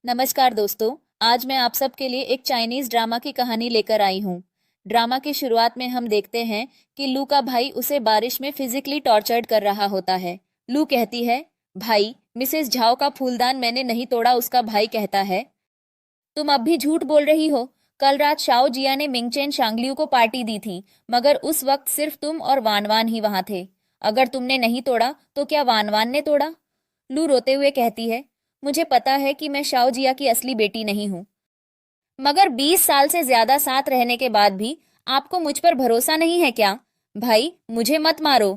नमस्कार दोस्तों। आज मैं आप सबके लिए एक चाइनीज ड्रामा की कहानी लेकर आई हूँ। ड्रामा की शुरुआत में हम देखते हैं कि लू का भाई उसे बारिश में फिजिकली टॉर्चर्ड कर रहा होता है। लू कहती है, भाई मिसेस झाओ का फूलदान मैंने नहीं तोड़ा। उसका भाई कहता है, तुम अब भी झूठ बोल रही हो। कल रात शाओ जिया ने मिंगचेन शांगलियू को पार्टी दी थी, मगर उस वक्त सिर्फ तुम और वान वान ही वहां थे। अगर तुमने नहीं तोड़ा तो क्या वान वान ने तोड़ा? लू रोते हुए कहती है, मुझे पता है कि मैं शाओ जिया की असली बेटी नहीं हूँ, मगर 20 साल से ज्यादा साथ रहने के बाद भी आपको मुझ पर भरोसा नहीं है क्या? भाई मुझे मत मारो।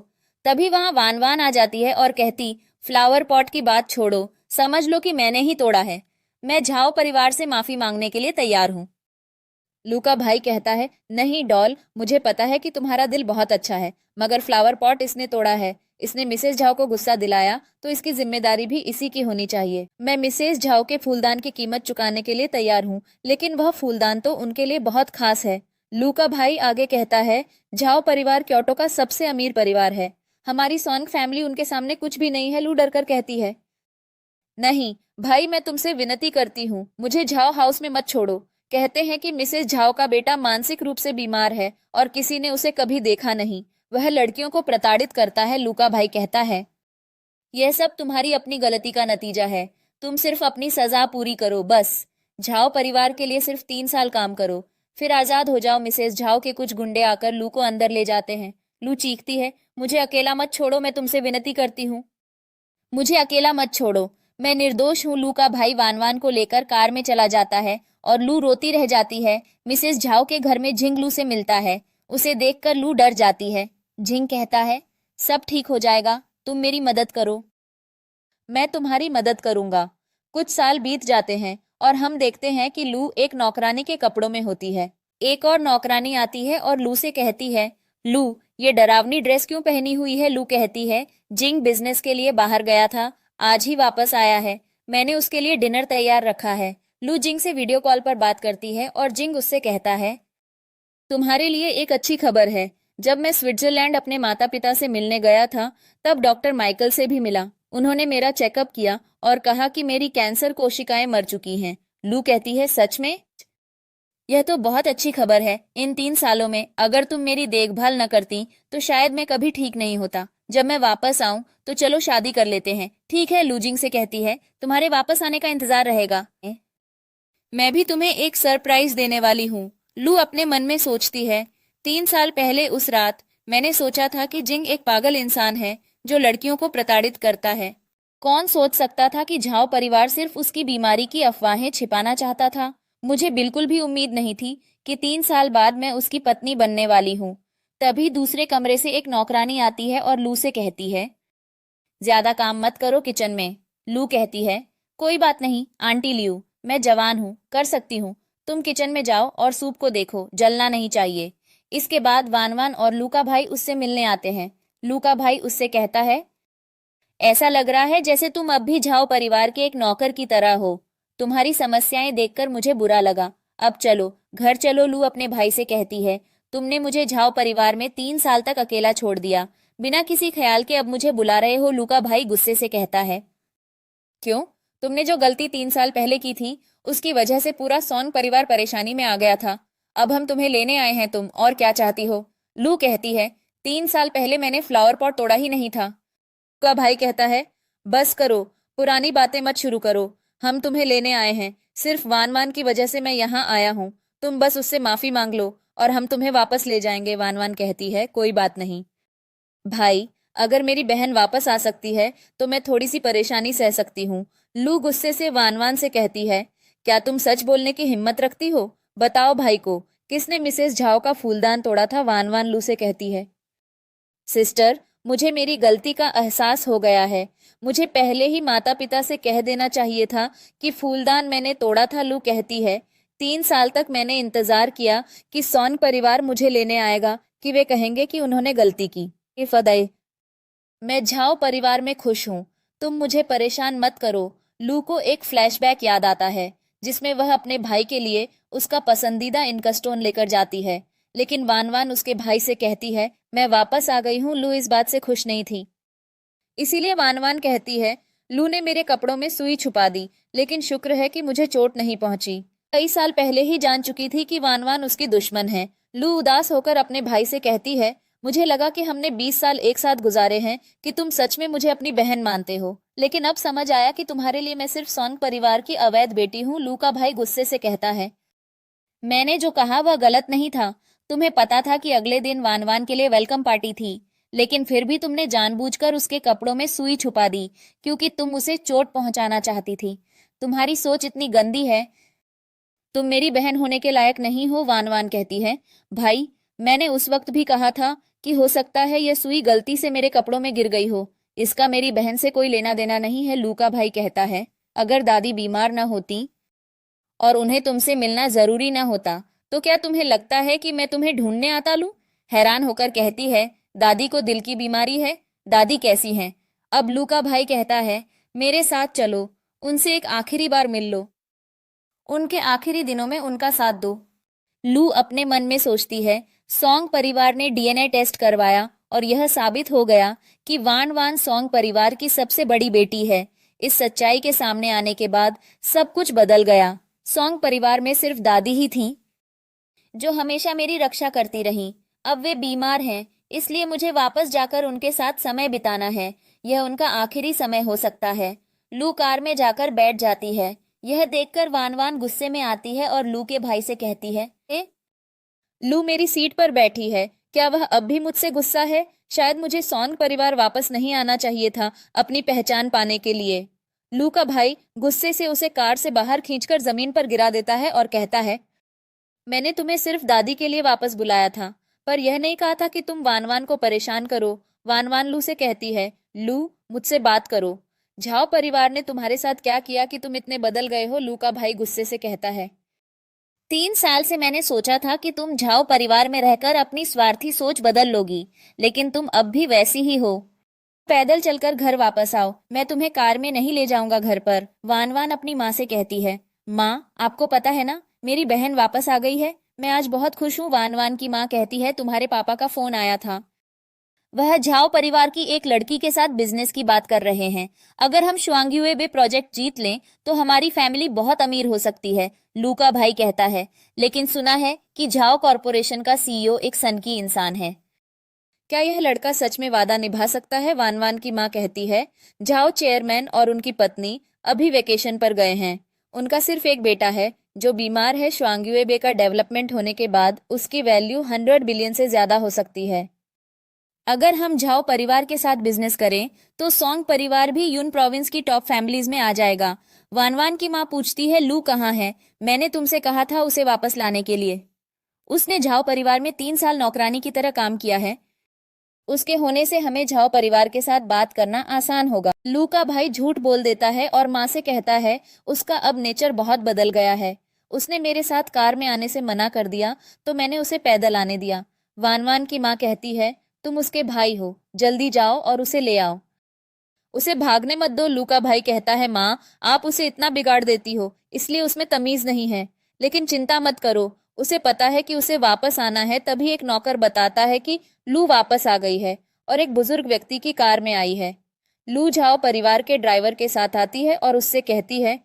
तभी वहां वान वान आ जाती है और कहती, फ्लावर पॉट की बात छोड़ो, समझ लो कि मैंने ही तोड़ा है। मैं झाओ परिवार से माफी मांगने के लिए तैयार हूँ। लू का भाई कहता है, नहीं डॉल, मुझे पता है कि तुम्हारा दिल बहुत अच्छा है, मगर फ्लावर पॉट इसने तोड़ा है। इसने मिसेस झाओ को गुस्सा दिलाया तो इसकी जिम्मेदारी भी इसी की होनी चाहिए। मैं मिसेस झाओ के फूलदान की कीमत चुकाने के लिए तैयार हूँ, लेकिन वह फूलदान तो उनके लिए बहुत खास है। लू का भाई आगे कहता है, झाओ परिवार क्योटो का सबसे अमीर परिवार है। हमारी सॉन्ग फैमिली उनके सामने कुछ भी नहीं है। लू डरकर कहती है, नहीं भाई, मैं तुमसे विनती करती हूँ, मुझे झाओ हाउस में मत छोड़ो। कहते हैं कि मिसेस झाओ का बेटा मानसिक रूप से बीमार है और किसी ने उसे कभी देखा नहीं। वह लड़कियों को प्रताड़ित करता है। लूका भाई कहता है, यह सब तुम्हारी अपनी गलती का नतीजा है। तुम सिर्फ अपनी सजा पूरी करो बस। झाओ परिवार के लिए सिर्फ 3 साल काम करो, फिर आजाद हो जाओ। मिसेस झाओ के कुछ गुंडे आकर लू को अंदर ले जाते हैं। लू चीखती है, मुझे अकेला मत छोड़ो, मैं तुमसे विनती करती हूँ, मुझे अकेला मत छोड़ो, मैं निर्दोष हूँ। लू का भाई वान वान को लेकर कार में चला जाता है और लू रोती रह जाती है। मिसेस झाओ के घर में झिंग लू से मिलता है। उसे देखकर लू डर जाती है। झिंग कहता है, सब ठीक हो जाएगा, तुम मेरी मदद करो। मैं तुम्हारी मदद करूंगा। कुछ साल बीत जाते हैं और हम देखते हैं कि लू एक नौकरानी के कपड़ों में होती है। एक और नौकरानी आती है और लू से कहती है, लू ये डरावनी ड्रेस क्यों पहनी हुई है? लू कहती है, जिंग बिजनेस के लिए बाहर गया था, आज ही वापस आया है। मैंने उसके लिए डिनर तैयार रखा है। लू जिंग से वीडियो कॉल पर बात करती है और जिंग उससे कहता है, तुम्हारे लिए एक अच्छी खबर है। जब मैं स्विट्जरलैंड अपने माता पिता से मिलने गया था, तब डॉक्टर माइकल से भी मिला। उन्होंने मेरा चेकअप किया और कहा कि मेरी कैंसर कोशिकाएं मर चुकी हैं। लू कहती है, सच में? यह तो बहुत अच्छी खबर है। इन 3 सालों में अगर तुम मेरी देखभाल न करती तो शायद मैं कभी ठीक नहीं होता। जब मैं वापस आऊं तो चलो शादी कर लेते हैं। ठीक है, लूजिंग से कहती है, तुम्हारे वापस आने का इंतजार रहेगा। मैं भी तुम्हें एक सरप्राइज देने वाली हूँ। लू अपने मन में सोचती है, 3 साल पहले उस रात मैंने सोचा था कि जिंग एक पागल इंसान है जो लड़कियों को प्रताड़ित करता है। कौन सोच सकता था कि झाओ परिवार सिर्फ उसकी बीमारी की अफवाहें छिपाना चाहता था। मुझे बिल्कुल भी उम्मीद नहीं थी कि 3 साल बाद मैं उसकी पत्नी बनने वाली हूँ। तभी दूसरे कमरे से एक नौकरानी आती है और लू से कहती है, ज्यादा काम मत करो किचन में। लू कहती है, कोई बात नहीं आंटी लियू, मैं जवान हूँ, कर सकती हूँ। तुम किचन में जाओ और सूप को देखो, जलना नहीं चाहिए। इसके बाद वान वान और लू का भाई उससे मिलने आते हैं। लू का भाई उससे कहता है, ऐसा लग रहा है जैसे तुम अब भी झाओ परिवार के एक नौकर की तरह हो। तुम्हारी समस्याएं देखकर मुझे बुरा लगा। अब चलो घर चलो। लू अपने भाई से कहती है, तुमने मुझे झाओ परिवार में 3 साल तक अकेला छोड़ दिया, बिना किसी ख्याल के अब मुझे बुला रहे हो। लू का भाई गुस्से से कहता है, क्यों? तुमने जो गलती 3 साल पहले की थी, उसकी वजह से पूरा सॉन्ग परिवार परेशानी में आ गया था। अब हम तुम्हें लेने आए हैं, तुम और क्या चाहती हो? लू कहती है, 3 साल पहले मैंने फ्लावर पॉट तोड़ा ही नहीं था। का भाई कहता है, बस करो, पुरानी बातें मत शुरू करो। हम तुम्हें लेने आए हैं, सिर्फ वान वान की वजह से मैं यहाँ आया हूँ। तुम बस उससे माफी मांग लो और हम तुम्हें वापस ले जाएंगे। वान वान कहती है, कोई बात नहीं भाई, अगर मेरी बहन वापस आ सकती है तो मैं थोड़ी सी परेशानी सह सकती हूँ। लू गुस्से से वान वान से कहती है, क्या तुम सच बोलने की हिम्मत रखती हो? बताओ भाई को, किसने मिसेस झाओ का फूलदान तोड़ा था? वान वान लू से कहती है, सिस्टर, मुझे मेरी गलती का एहसास हो गया है। मुझे पहले ही माता पिता से कह देना चाहिए था कि फूलदान मैंने तोड़ा था। लू कहती है, 3 साल तक मैंने इंतजार किया कि सॉन परिवार मुझे लेने आएगा, कि वे कहेंगे कि उन्होंने गलती की। ये फदाई, मैं झाओ परिवार में खुश हूँ, तुम मुझे परेशान मत करो। लू को एक फ्लैशबैक याद आता है जिसमें वह अपने भाई के लिए उसका पसंदीदा इनकस्टोन लेकर जाती है, लेकिन वान वान उसके भाई से कहती है, मैं वापस आ गई हूँ। लू इस बात से खुश नहीं थी, इसीलिए वान वान कहती है, लू ने मेरे कपड़ों में सुई छुपा दी, लेकिन शुक्र है कि मुझे चोट नहीं पहुंची। कई साल पहले ही जान चुकी थी कि वान वान उसकी दुश्मन है। लू उदास होकर अपने भाई से कहती है, मुझे लगा कि हमने 20 साल एक साथ गुजारे हैं कि तुम सच में मुझे अपनी बहन मानते हो, लेकिन अब समझ आया कि तुम्हारे लिए मैं सिर्फ सोंग परिवार की अवैध बेटी हूँ। लू का भाई गुस्से से कहता है, मैंने जो कहा वह गलत नहीं था। तुम्हें पता था कि अगले दिन वान वान के लिए वेलकम पार्टी थी, लेकिन फिर भी तुमने जानबूझकर उसके कपड़ों में सुई छुपा दी क्योंकि तुम उसे चोट पहुंचाना चाहती थी। तुम्हारी सोच इतनी गंदी है। तुम मेरी बहन होने के लायक नहीं हो। वान वान कहती है, भाई मैंने उस वक्त भी कहा था कि हो सकता है यह सुई गलती से मेरे कपड़ों में गिर गई हो, इसका मेरी बहन से कोई लेना देना नहीं है। लू का भाई कहता है, अगर दादी बीमार न होती और उन्हें तुमसे मिलना जरूरी ना होता तो क्या तुम्हें लगता है कि मैं तुम्हें ढूंढने आता लूं? हैरान होकर कहती है, दादी को दिल की बीमारी है। दादी कैसी हैं? अब लू का भाई कहता है, मेरे साथ चलो, उनसे एक आखिरी बार मिल लो, उनके आखिरी दिनों में उनका साथ दो। लू अपने मन में सोचती है, सोंग परिवार ने डीएनए टेस्ट करवाया और यह साबित हो गया कि वान वान सोंग परिवार की सबसे बड़ी बेटी है। इस सच्चाई के सामने आने के बाद सब कुछ बदल गया। सोंग परिवार में सिर्फ दादी ही थी जो हमेशा मेरी रक्षा करती रही। अब वे बीमार हैं, इसलिए मुझे वापस जाकर उनके साथ समय बिताना है। यह उनका आखिरी समय हो सकता है। लू कार में जाकर बैठ जाती है। यह देखकर वान वान गुस्से में आती है और लू के भाई से कहती है, लू मेरी सीट पर बैठी है, क्या वह अब भी मुझसे गुस्सा है? शायद मुझे सोंग परिवार वापस नहीं आना चाहिए था अपनी पहचान पाने के लिए। लू का भाई गुस्से से उसे कार से बाहर खींचकर जमीन पर गिरा देता है और कहता है, मैंने तुम्हें सिर्फ दादी के लिए वापस बुलाया था, पर यह नहीं कहा था कि तुम वान वान को परेशान करो। वान वान लू से कहती है, लू मुझसे बात करो। झाओ परिवार ने तुम्हारे साथ क्या किया कि तुम इतने बदल गए हो? लू का भाई गुस्से से कहता है, 3 साल से मैंने सोचा था कि तुम झाओ परिवार में रहकर अपनी स्वार्थी सोच बदल लोगी, लेकिन तुम अब भी वैसी ही हो। पैदल चलकर घर वापस आओ, मैं तुम्हें कार में नहीं ले जाऊंगा घर पर। वान वान अपनी माँ से कहती है, माँ आपको पता है ना, मेरी बहन वापस आ गई है। मैं आज बहुत खुश हूँ। वान वान की माँ कहती है, तुम्हारे पापा का फोन आया था, वह झाओ परिवार की एक लड़की के साथ बिजनेस की बात कर रहे हैं। अगर हम शुआंग्युए बे प्रोजेक्ट जीत लें तो हमारी फैमिली बहुत अमीर हो सकती है। लू का भाई कहता है, लेकिन सुना है कि झाओ कॉरपोरेशन का सीईओ एक सनकी इंसान है। क्या यह लड़का सच में वादा निभा सकता है? वान वान की माँ कहती है, झाओ चेयरमैन और उनकी पत्नी अभी वेकेशन पर गए हैं। उनका सिर्फ एक बेटा है जो बीमार है। शुआंग्युए बे का डेवलपमेंट होने के बाद उसकी वैल्यू 100 बिलियन से ज्यादा हो सकती है। अगर हम झाओ परिवार के साथ बिजनेस करें तो सोंग परिवार भी यून प्रोविंस की टॉप फैमिलीज में आ जाएगा। वान वान की माँ पूछती है, लू कहाँ है? मैंने तुमसे कहा था उसे वापस लाने के लिए। उसने झाओ परिवार में 3 साल नौकरानी की तरह काम किया है। उसके होने से हमें झाओ परिवार के साथ बात करना आसान होगा। लू का भाई झूठ बोल देता है और माँ से कहता है, उसका अब नेचर बहुत बदल गया है। उसने मेरे साथ कार में आने से मना कर दिया तो मैंने उसे पैदल आने दिया। वान वान की माँ कहती है, तुम उसके भाई हो, जल्दी जाओ और उसे ले आओ। उसे भागने मत दो। लू का भाई कहता है, माँ आप उसे इतना बिगाड़ देती हो, इसलिए उसमें तमीज नहीं है। लेकिन चिंता मत करो, उसे पता है कि उसे वापस आना है। तभी एक नौकर बताता है कि लू वापस आ गई है और एक बुजुर्ग व्यक्ति की कार में आई है। लू झाओ परिवार के ड्राइवर के साथ आती है और उससे कहती है,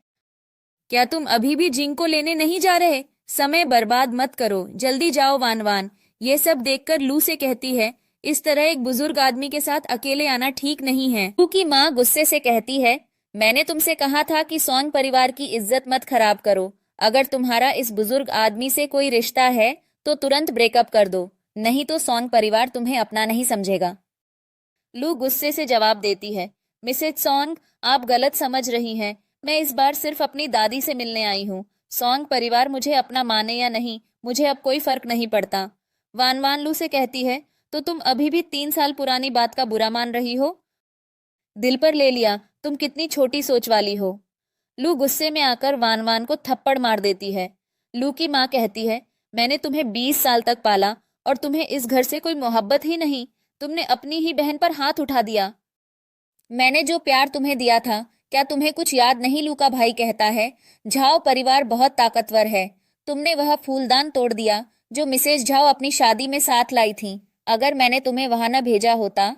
क्या तुम अभी भी जिंग को लेने नहीं जा रहे? समय बर्बाद मत करो, जल्दी जाओ। वान वान ये सब देखकर लू से कहती है, इस तरह एक बुजुर्ग आदमी के साथ अकेले आना ठीक नहीं है। लू की माँ गुस्से से कहती है, मैंने तुमसे कहा था कि सोंग परिवार की इज्जत मत खराब करो। अगर तुम्हारा इस बुजुर्ग आदमी से कोई रिश्ता है तो तुरंत ब्रेकअप कर दो, नहीं तो सोंग परिवार तुम्हें अपना नहीं समझेगा। लू गुस्से से जवाब देती है, मिसेज सोंग आप गलत समझ रही हैं। मैं इस बार सिर्फ अपनी दादी से मिलने आई हूँ। सोंग परिवार मुझे अपना माने या नहीं, मुझे अब कोई फर्क नहीं पड़ता। वान वान लू से कहती है, तो तुम अभी भी 3 साल पुरानी बात का बुरा मान रही हो? दिल पर ले लिया, तुम कितनी छोटी सोच वाली हो। लू गुस्से में आकर वान वान को थप्पड़ मार देती है। लू की माँ कहती है, मैंने तुम्हें 20 साल तक पाला और तुम्हें इस घर से कोई मोहब्बत ही नहीं। तुमने अपनी ही बहन पर हाथ उठा दिया। मैंने जो प्यार तुम्हें दिया था, क्या तुम्हें कुछ याद नहीं? लू का भाई कहता है, झाओ परिवार बहुत ताकतवर है। तुमने वह फूलदान तोड़ दिया जो मिसेज झाओ अपनी शादी में साथ लाई थी। अगर मैंने तुम्हें वहां न भेजा होता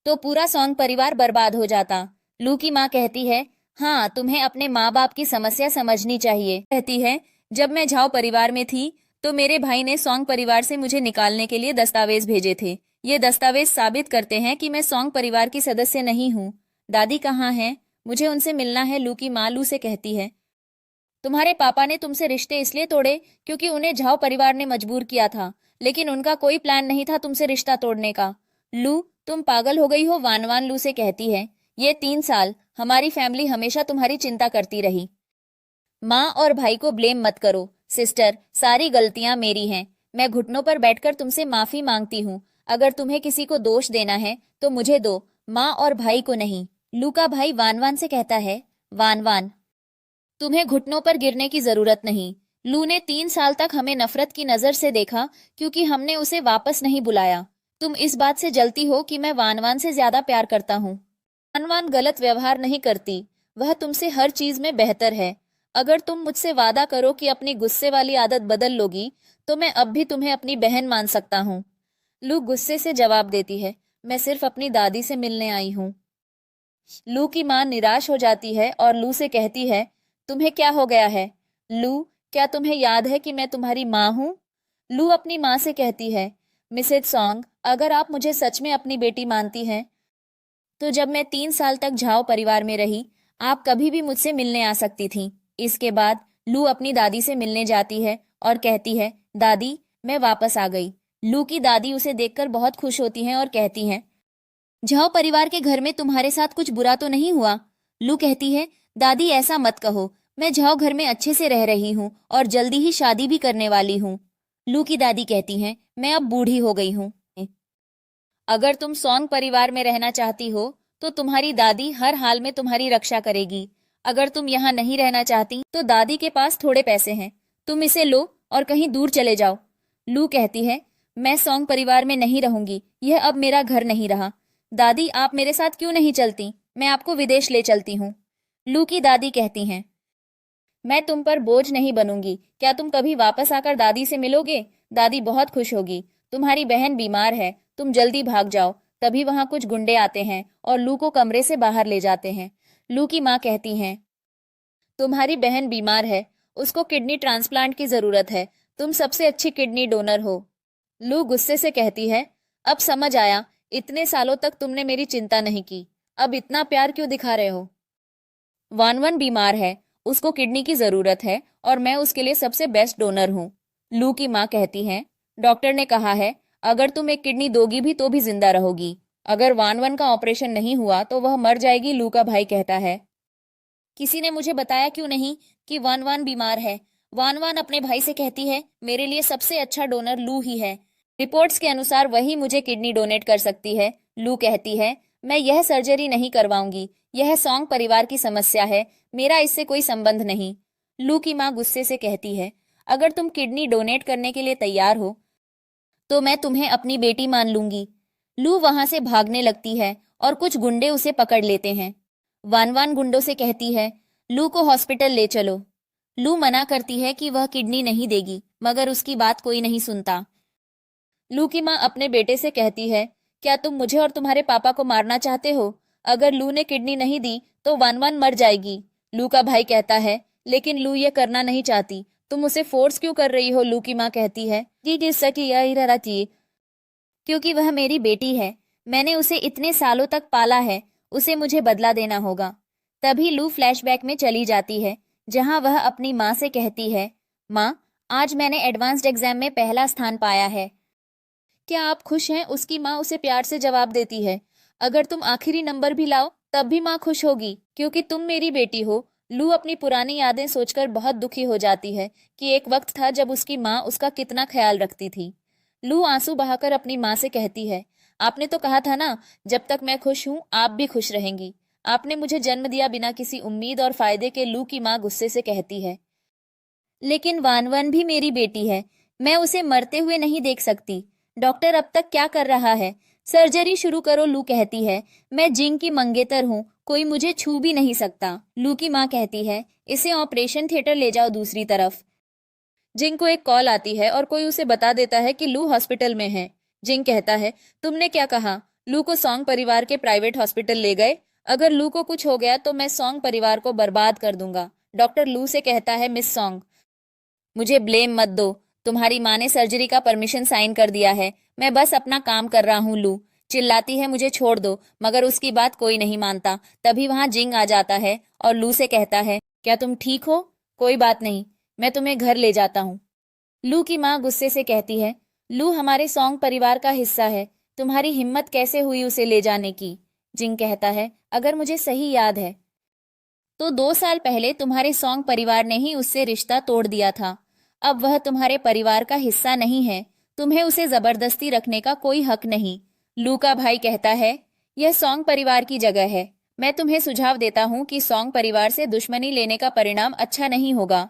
तो पूरा सोंग परिवार बर्बाद हो जाता। लू की माँ कहती है, हाँ तुम्हें अपने माँ बाप की समस्या समझनी चाहिए। कहती है, जब मैं झाओ परिवार में थी तो मेरे भाई ने सोंग परिवार से मुझे निकालने के लिए दस्तावेज भेजे थे। ये दस्तावेज साबित करते हैं कि मैं सोंग परिवार की सदस्य नहीं हूँ। दादी कहाँ हैं? मुझे उनसे मिलना है। लू की माँ लू से कहती है, तुम्हारे पापा ने तुमसे रिश्ते इसलिए तोड़े क्योंकि उन्हें झाओ परिवार ने मजबूर किया था, लेकिन उनका कोई प्लान नहीं था तुमसे रिश्ता तोड़ने का। लू, तुम पागल हो गई हो। वान वान लू से कहती है, ये 3 साल हमारी फैमिली हमेशा तुम्हारी चिंता करती रही। माँ और भाई को ब्लेम मत करो। सिस्टर, सारी गलतियां मेरी हैं। मैं घुटनों पर बैठकर तुमसे माफी मांगती हूँ। अगर तुम्हें किसी को दोष देना है तो मुझे दो, माँ और भाई को नहीं। लू का भाई वान वान से कहता है, वान वान, तुम्हें घुटनों पर गिरने की जरूरत नहीं। लू ने 3 साल तक हमें नफरत की नजर से देखा क्योंकि हमने उसे वापस नहीं बुलाया। तुम इस बात से जलती हो कि मैं वानवान से ज्यादा प्यार करता हूँ। वानवान गलत व्यवहार नहीं करती, वह तुमसे हर चीज में बेहतर है। अगर तुम मुझसे वादा करो कि अपनी गुस्से वाली आदत बदल लोगी तो मैं अब भी तुम्हें अपनी बहन मान सकता हूँ। लू गुस्से से जवाब देती है, मैं सिर्फ अपनी दादी से मिलने आई हूँ। लू की मां निराश हो जाती है और लू से कहती है, तुम्हें क्या हो गया है? लू, क्या तुम्हें याद है कि मैं तुम्हारी माँ हूँ? लू अपनी माँ से कहती है, मिसेज सॉन्ग, अगर आप मुझे सच में अपनी बेटी मानती हैं तो जब मैं 3 साल तक झाओ परिवार में रही आप कभी भी मुझसे मिलने आ सकती थी। इसके बाद लू अपनी दादी से मिलने जाती है और कहती है, दादी मैं वापस आ गई। लू की दादी उसे देखकर बहुत खुश होती हैं और कहती हैं, झाओ परिवार के घर में तुम्हारे साथ कुछ बुरा तो नहीं हुआ? लू कहती है, दादी ऐसा मत कहो, मैं झाओ घर में अच्छे से रह रही हूँ और जल्दी ही शादी भी करने वाली हूँ। लू की दादी कहती हैं, मैं अब बूढ़ी हो गई हूँ। अगर तुम सोंग परिवार में रहना चाहती हो तो तुम्हारी दादी हर हाल में तुम्हारी रक्षा करेगी। अगर तुम यहाँ नहीं रहना चाहती तो दादी के पास थोड़े पैसे हैं, तुम इसे लो और कहीं दूर चले जाओ। लू कहती है, मैं सोंग परिवार में नहीं रहूंगी, यह अब मेरा घर नहीं रहा। दादी आप मेरे साथ क्यों नहीं चलती? मैं आपको विदेश ले चलती हूँ। लू की दादी कहती हैं, मैं तुम पर बोझ नहीं बनूंगी। क्या तुम कभी वापस आकर दादी से मिलोगे? दादी बहुत खुश होगी। तुम्हारी बहन बीमार है, तुम जल्दी भाग जाओ। तभी वहां कुछ गुंडे आते हैं और लू को कमरे से बाहर ले जाते हैं। लू की माँ कहती हैं, तुम्हारी बहन बीमार है, उसको किडनी ट्रांसप्लांट की जरूरत है। तुम सबसे अच्छी किडनी डोनर हो। लू गुस्से से कहती है, अब समझ आया, इतने सालों तक तुमने मेरी चिंता नहीं की, अब इतना प्यार क्यों दिखा रहे हो? वान वन बीमार है, उसको किडनी की जरूरत है और मैं उसके लिए सबसे बेस्ट डोनर हूँ। लू की माँ कहती है, डॉक्टर ने कहा है अगर तुम एक किडनी दोगी भी तो भी जिंदा रहोगी। अगर वान वन का ऑपरेशन नहीं हुआ तो वह मर जाएगी। लू का भाई कहता है, किसी ने मुझे बताया क्यों नहीं कि वान वान बीमार है? वान वान अपने भाई से कहती है, मेरे लिए सबसे अच्छा डोनर लू ही है। रिपोर्ट्स के अनुसार वही मुझे किडनी डोनेट कर सकती है। लू कहती है, मैं यह सर्जरी नहीं करवाऊंगी, यह सॉन्ग परिवार की समस्या है, मेरा इससे कोई संबंध नहीं। लू की माँ गुस्से से कहती है, अगर तुम किडनी डोनेट करने के लिए तैयार हो तो मैं तुम्हें अपनी बेटी मान लूंगी। लू वहां से भागने लगती है और कुछ गुंडे उसे पकड़ लेते हैं। वान वान गुंडों से कहती है, लू को हॉस्पिटल ले चलो। लू मना करती है कि वह किडनी नहीं देगी, मगर उसकी बात कोई नहीं सुनता। लू की माँ अपने बेटे से कहती है, क्या तुम मुझे और तुम्हारे पापा को मारना चाहते हो? अगर लू ने किडनी नहीं दी तो वान वान मर जाएगी। लू का भाई कहता है, लेकिन लू ये करना नहीं चाहती, तुम उसे फोर्स क्यों कर रही हो? लू की माँ कहती है, क्योंकि वह मेरी बेटी है, मैंने उसे इतने सालों तक पाला है, उसे मुझे बदला देना होगा। तभी लू फ्लैशबैक में चली जाती है जहां वह अपनी माँ से कहती है, माँ आज मैंने एडवांस्ड एग्जाम में पहला स्थान पाया है, क्या आप खुश हैं? उसकी माँ उसे प्यार से जवाब देती है, अगर तुम आखिरी नंबर भी लाओ तब भी माँ खुश होगी क्योंकि तुम मेरी बेटी हो। लू अपनी पुरानी यादें सोचकर बहुत दुखी हो जाती है कि एक वक्त था जब उसकी माँ उसका कितना ख्याल रखती थी। लू आंसू बहाकर अपनी माँ से कहती है, आपने तो कहा था ना, जब तक मैं खुश हूँ आप भी खुश रहेंगी। आपने मुझे जन्म दिया बिना किसी उम्मीद और फायदे के। लू की माँ गुस्से से कहती है, लेकिन वान वन भी मेरी बेटी है, मैं उसे मरते हुए नहीं देख सकती। डॉक्टर अब तक क्या कर रहा है? सर्जरी शुरू करो। लू कहती है, मैं जिंग की मंगेतर हूँ, कोई मुझे छू भी नहीं सकता। लू की माँ कहती है, इसे ऑपरेशन थिएटर ले जाओ दूसरी तरफ। जिंग को एक कॉल आती है और कोई उसे बता देता है कि लू हॉस्पिटल में है। जिंग कहता है, तुमने क्या कहा? लू को सॉन्ग परिवार के प्राइवेट हॉस्पिटल ले गए? अगर लू को कुछ हो गया तो मैं सॉन्ग परिवार को बर्बाद कर दूंगा। डॉक्टर लू से कहता है, मिस सॉन्ग, मुझे ब्लेम मत दो। तुम्हारी माँ ने सर्जरी का परमिशन साइन कर दिया है। मैं बस अपना काम कर रहा हूँ। लू चिल्लाती है, मुझे छोड़ दो, मगर उसकी बात कोई नहीं मानता। तभी वहां जिंग आ जाता है और लू से कहता है, क्या तुम ठीक हो? कोई बात नहीं, मैं तुम्हें घर ले जाता हूँ। लू की माँ गुस्से से कहती है, लू हमारे सॉन्ग परिवार का हिस्सा है, तुम्हारी हिम्मत कैसे हुई उसे ले जाने की? जिंग कहता है, अगर मुझे सही याद है तो 2 साल पहले तुम्हारे सॉन्ग परिवार ने ही उससे रिश्ता तोड़ दिया था। अब वह तुम्हारे परिवार का हिस्सा नहीं है, तुम्हें उसे जबरदस्ती रखने का कोई हक नहीं। लू का भाई कहता है, यह सॉन्ग परिवार की जगह है। मैं तुम्हें सुझाव देता हूँ कि सॉन्ग परिवार से दुश्मनी लेने का परिणाम अच्छा नहीं होगा।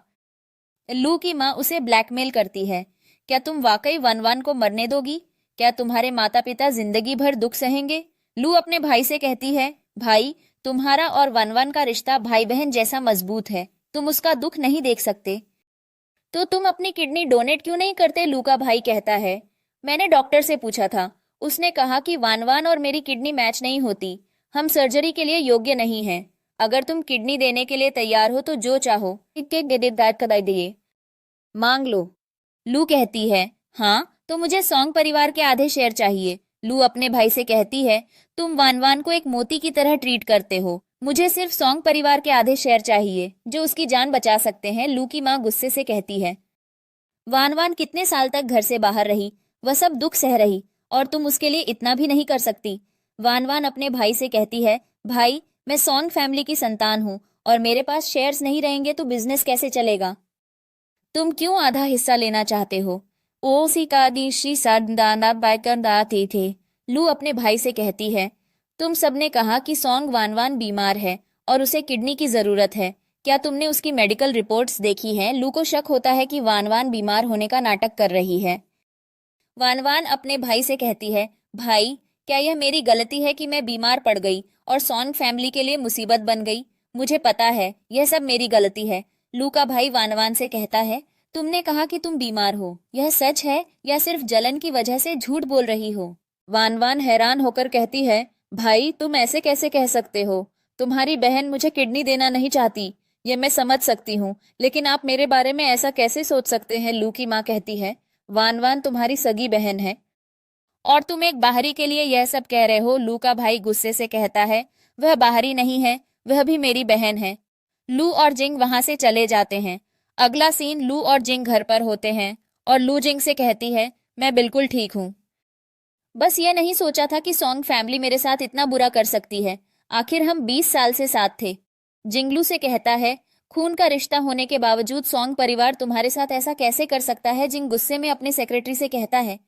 लू की माँ उसे ब्लैकमेल करती है, क्या तुम वाकई वन वन को मरने दोगी? क्या तुम्हारे माता पिता जिंदगी भर दुख सहेंगे? लू अपने भाई से कहती है, भाई, तुम्हारा और वन वन का रिश्ता भाई बहन जैसा मजबूत है, तुम उसका दुख नहीं देख सकते। तो तुम अपनी किडनी डोनेट क्यों नहीं करते? लू का भाई कहता है, मैंने डॉक्टर से पूछा था, उसने कहा कि वान वान और मेरी किडनी मैच नहीं होती, हम सर्जरी के लिए योग्य नहीं हैं। अगर तुम किडनी देने के लिए तैयार हो तो जो चाहो दिए मांग लो। लू कहती है, हाँ, तो मुझे सॉन्ग परिवार के आधे शेयर चाहिए। लू अपने भाई से कहती है, तुम वान वान को एक मोती की तरह ट्रीट करते हो, मुझे सिर्फ सॉन्ग परिवार के आधे शेयर चाहिए जो उसकी जान बचा सकते हैं। लू की माँ गुस्से से कहती है, वान वान कितने साल तक घर से बाहर रही, वह सब दुख सह रही, और तुम उसके लिए इतना भी नहीं कर सकती। वान वान अपने भाई से कहती है, भाई, मैं सॉन्ग फैमिली की संतान हूँ और मेरे पास शेयर्स नहीं रहेंगे तो बिजनेस कैसे चलेगा? तुम क्यों आधा हिस्सा लेना चाहते हो? ओ सी कादी श्री सादाना बायकर थे। लू अपने भाई से कहती है, तुम सबने कहा कि सॉन्ग वान वान बीमार है और उसे किडनी की जरूरत है। क्या तुमने उसकी मेडिकल रिपोर्ट्स देखी हैं? लू को शक होता है कि वान वान बीमार होने का नाटक कर रही है। वान वान अपने भाई से कहती है, भाई, क्या यह मेरी गलती है कि मैं बीमार पड़ गई और सॉन्ग फैमिली के लिए मुसीबत बन गई? मुझे पता है यह सब मेरी गलती है। लू का भाई वान वान से कहता है, तुमने कहा कि तुम बीमार हो, यह सच है या सिर्फ जलन की वजह से झूठ बोल रही हो? वान वान हैरान होकर कहती है, भाई, तुम ऐसे कैसे कह सकते हो? तुम्हारी बहन मुझे किडनी देना नहीं चाहती, ये मैं समझ सकती हूँ, लेकिन आप मेरे बारे में ऐसा कैसे सोच सकते हैं? लू की माँ कहती है, वान वान तुम्हारी सगी बहन है और तुम एक बाहरी के लिए यह सब कह रहे हो। लू का भाई गुस्से से कहता है, वह बाहरी नहीं है, वह भी मेरी बहन है। लू और जिंग वहां से चले जाते हैं। अगला सीन, लू और जिंग घर पर होते हैं और लू जिंग से कहती है, मैं बिल्कुल ठीक हूँ, बस ये नहीं सोचा था कि सॉन्ग फैमिली मेरे साथ इतना बुरा कर सकती है। आखिर हम 20 साल से साथ थे। जिंगलू से कहता है, खून का रिश्ता होने के बावजूद सॉन्ग परिवार तुम्हारे साथ ऐसा कैसे कर सकता है? जिंग गुस्से में अपने सेक्रेटरी से कहता है,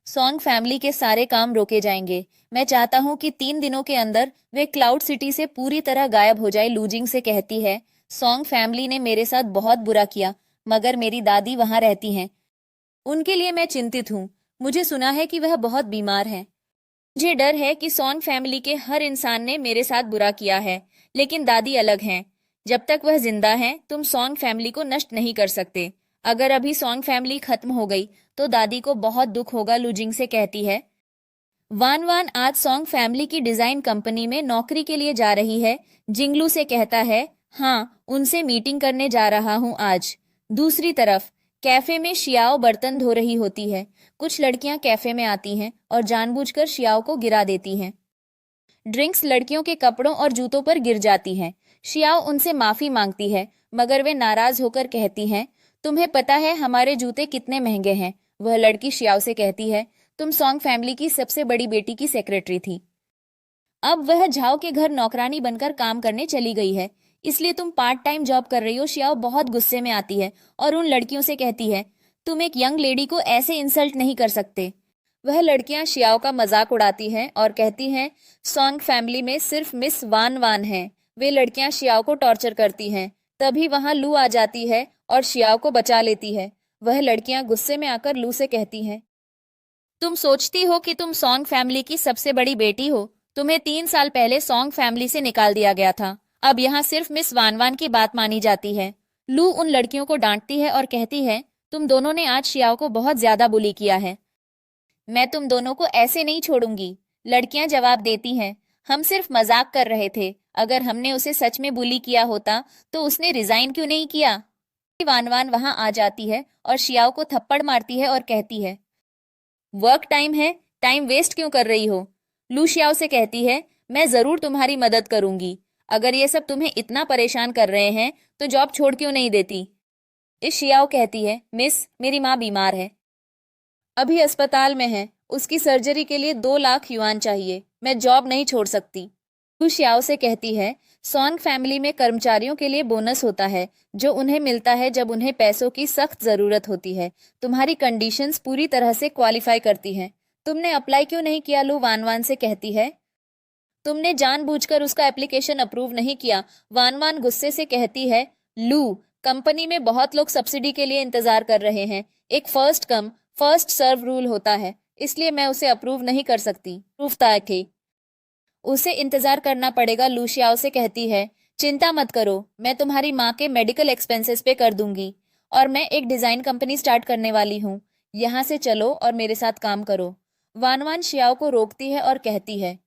सॉन्ग फैमिली के सारे काम रोके जाएंगे। मैं चाहता हूं कि 3 दिनों के अंदर वे क्लाउड सिटी से पूरी तरह गायब हो जाए। लूजिंग से कहती है, सॉन्ग फैमिली ने मेरे साथ बहुत बुरा किया, मगर मेरी दादी वहां रहती हैं, उनके लिए मैं चिंतित हूँ। मुझे सुना है कि वह बहुत बीमार है। मुझे डर है कि सॉन्ग फैमिली के हर इंसान ने मेरे साथ बुरा किया है, लेकिन दादी अलग हैं। जब तक वह जिंदा हैं, तुम सॉन्ग फैमिली को नष्ट नहीं कर सकते। अगर अभी सॉन्ग फैमिली खत्म हो गई तो दादी को बहुत दुख होगा। लुजिंग से कहती है, वान वान आज सॉन्ग फैमिली की डिजाइन कंपनी में नौकरी के लिए जा रही है। जिंगलू से कहता है, हाँ, उनसे मीटिंग करने जा रहा हूँ आज। दूसरी तरफ कैफे में शियाओ बर्तन धो रही होती है। कुछ लड़कियां कैफे में आती हैं और जानबूझकर शियाओ को गिरा देती हैं। ड्रिंक्स लड़कियों के कपड़ों और जूतों पर गिर जाती हैं। शियाओ उनसे माफी मांगती है, मगर वे नाराज होकर कहती हैं, तुम्हें पता है हमारे जूते कितने महंगे हैं? वह लड़की शियाओ से कहती है, तुम सॉन्ग फैमिली की सबसे बड़ी बेटी की सेक्रेटरी थी, अब वह झाओ के घर नौकरानी बनकर काम करने चली गई है, इसलिए तुम पार्ट टाइम जॉब कर रही हो। शियाओ बहुत गुस्से में आती है और उन लड़कियों से कहती है, तुम एक यंग लेडी को ऐसे इंसल्ट नहीं कर सकते। वह लड़कियां शियाओ का मजाक उड़ाती हैं और कहती हैं, सॉन्ग फैमिली में सिर्फ मिस वान वान है। वे लड़कियां शियाओ को टॉर्चर करती हैं। तभी वहां लू आ जाती है और शियाओ को बचा लेती है। वह लड़कियां गुस्से में आकर लू से कहती हैं, तुम सोचती हो कि तुम सॉन्ग फैमिली की सबसे बड़ी बेटी हो? तुम्हें 3 साल पहले सॉन्ग फैमिली से निकाल दिया गया था। अब यहाँ सिर्फ मिस वान वान की बात मानी जाती है। लू उन लड़कियों को डांटती है और कहती है, तुम दोनों ने आज शियाओ को बहुत ज्यादा बुली किया है। मैं तुम दोनों को ऐसे नहीं छोड़ूंगी। लड़कियां जवाब देती हैं, हम सिर्फ मजाक कर रहे थे। अगर हमने उसे सच में बुली किया होता तो उसने रिजाइन क्यों नहीं किया? वान वान वहां आ जाती है और शियाओ को थप्पड़ मारती है और कहती है, वर्क टाइम है, टाइम वेस्ट क्यों कर रही हो? लू शियाओ से कहती है, मैं जरूर तुम्हारी मदद करूंगी। अगर ये सब तुम्हें इतना परेशान कर रहे हैं तो जॉब छोड़ क्यों नहीं देती? इस शियाओ कहती है, मिस, मेरी माँ बीमार है, अभी अस्पताल में है, उसकी सर्जरी के लिए 2 लाख युआन चाहिए, मैं जॉब नहीं छोड़ सकती। लू शियाओ से कहती है, सॉन्ग फैमिली में कर्मचारियों के लिए बोनस होता है जो उन्हें मिलता है जब उन्हें पैसों की सख्त जरूरत होती है। तुम्हारी कंडीशंस पूरी तरह से क्वालिफाई करती हैं, तुमने अप्लाई क्यों नहीं किया? लू वान वान से कहती है, तुमने जानबूझकर उसका एप्लीकेशन अप्रूव नहीं किया। वान वान गुस्से से कहती है, लू, कंपनी में बहुत लोग सब्सिडी के लिए इंतजार कर रहे हैं, एक first come first serve rule होता है, इसलिए मैं उसे अप्रूव नहीं कर सकती। प्रूफ ताकि उसे इंतजार करना पड़ेगा। लू शियाओ से कहती है, चिंता मत करो, मैं तुम्हारी माँ के मेडिकल एक्सपेंसेस पे कर दूंगी और मैं एक डिजाइन कंपनी स्टार्ट करने वाली हूँ, यहाँ से चलो और मेरे साथ काम करो। वान वान शियाओ को रोकती है और कहती है,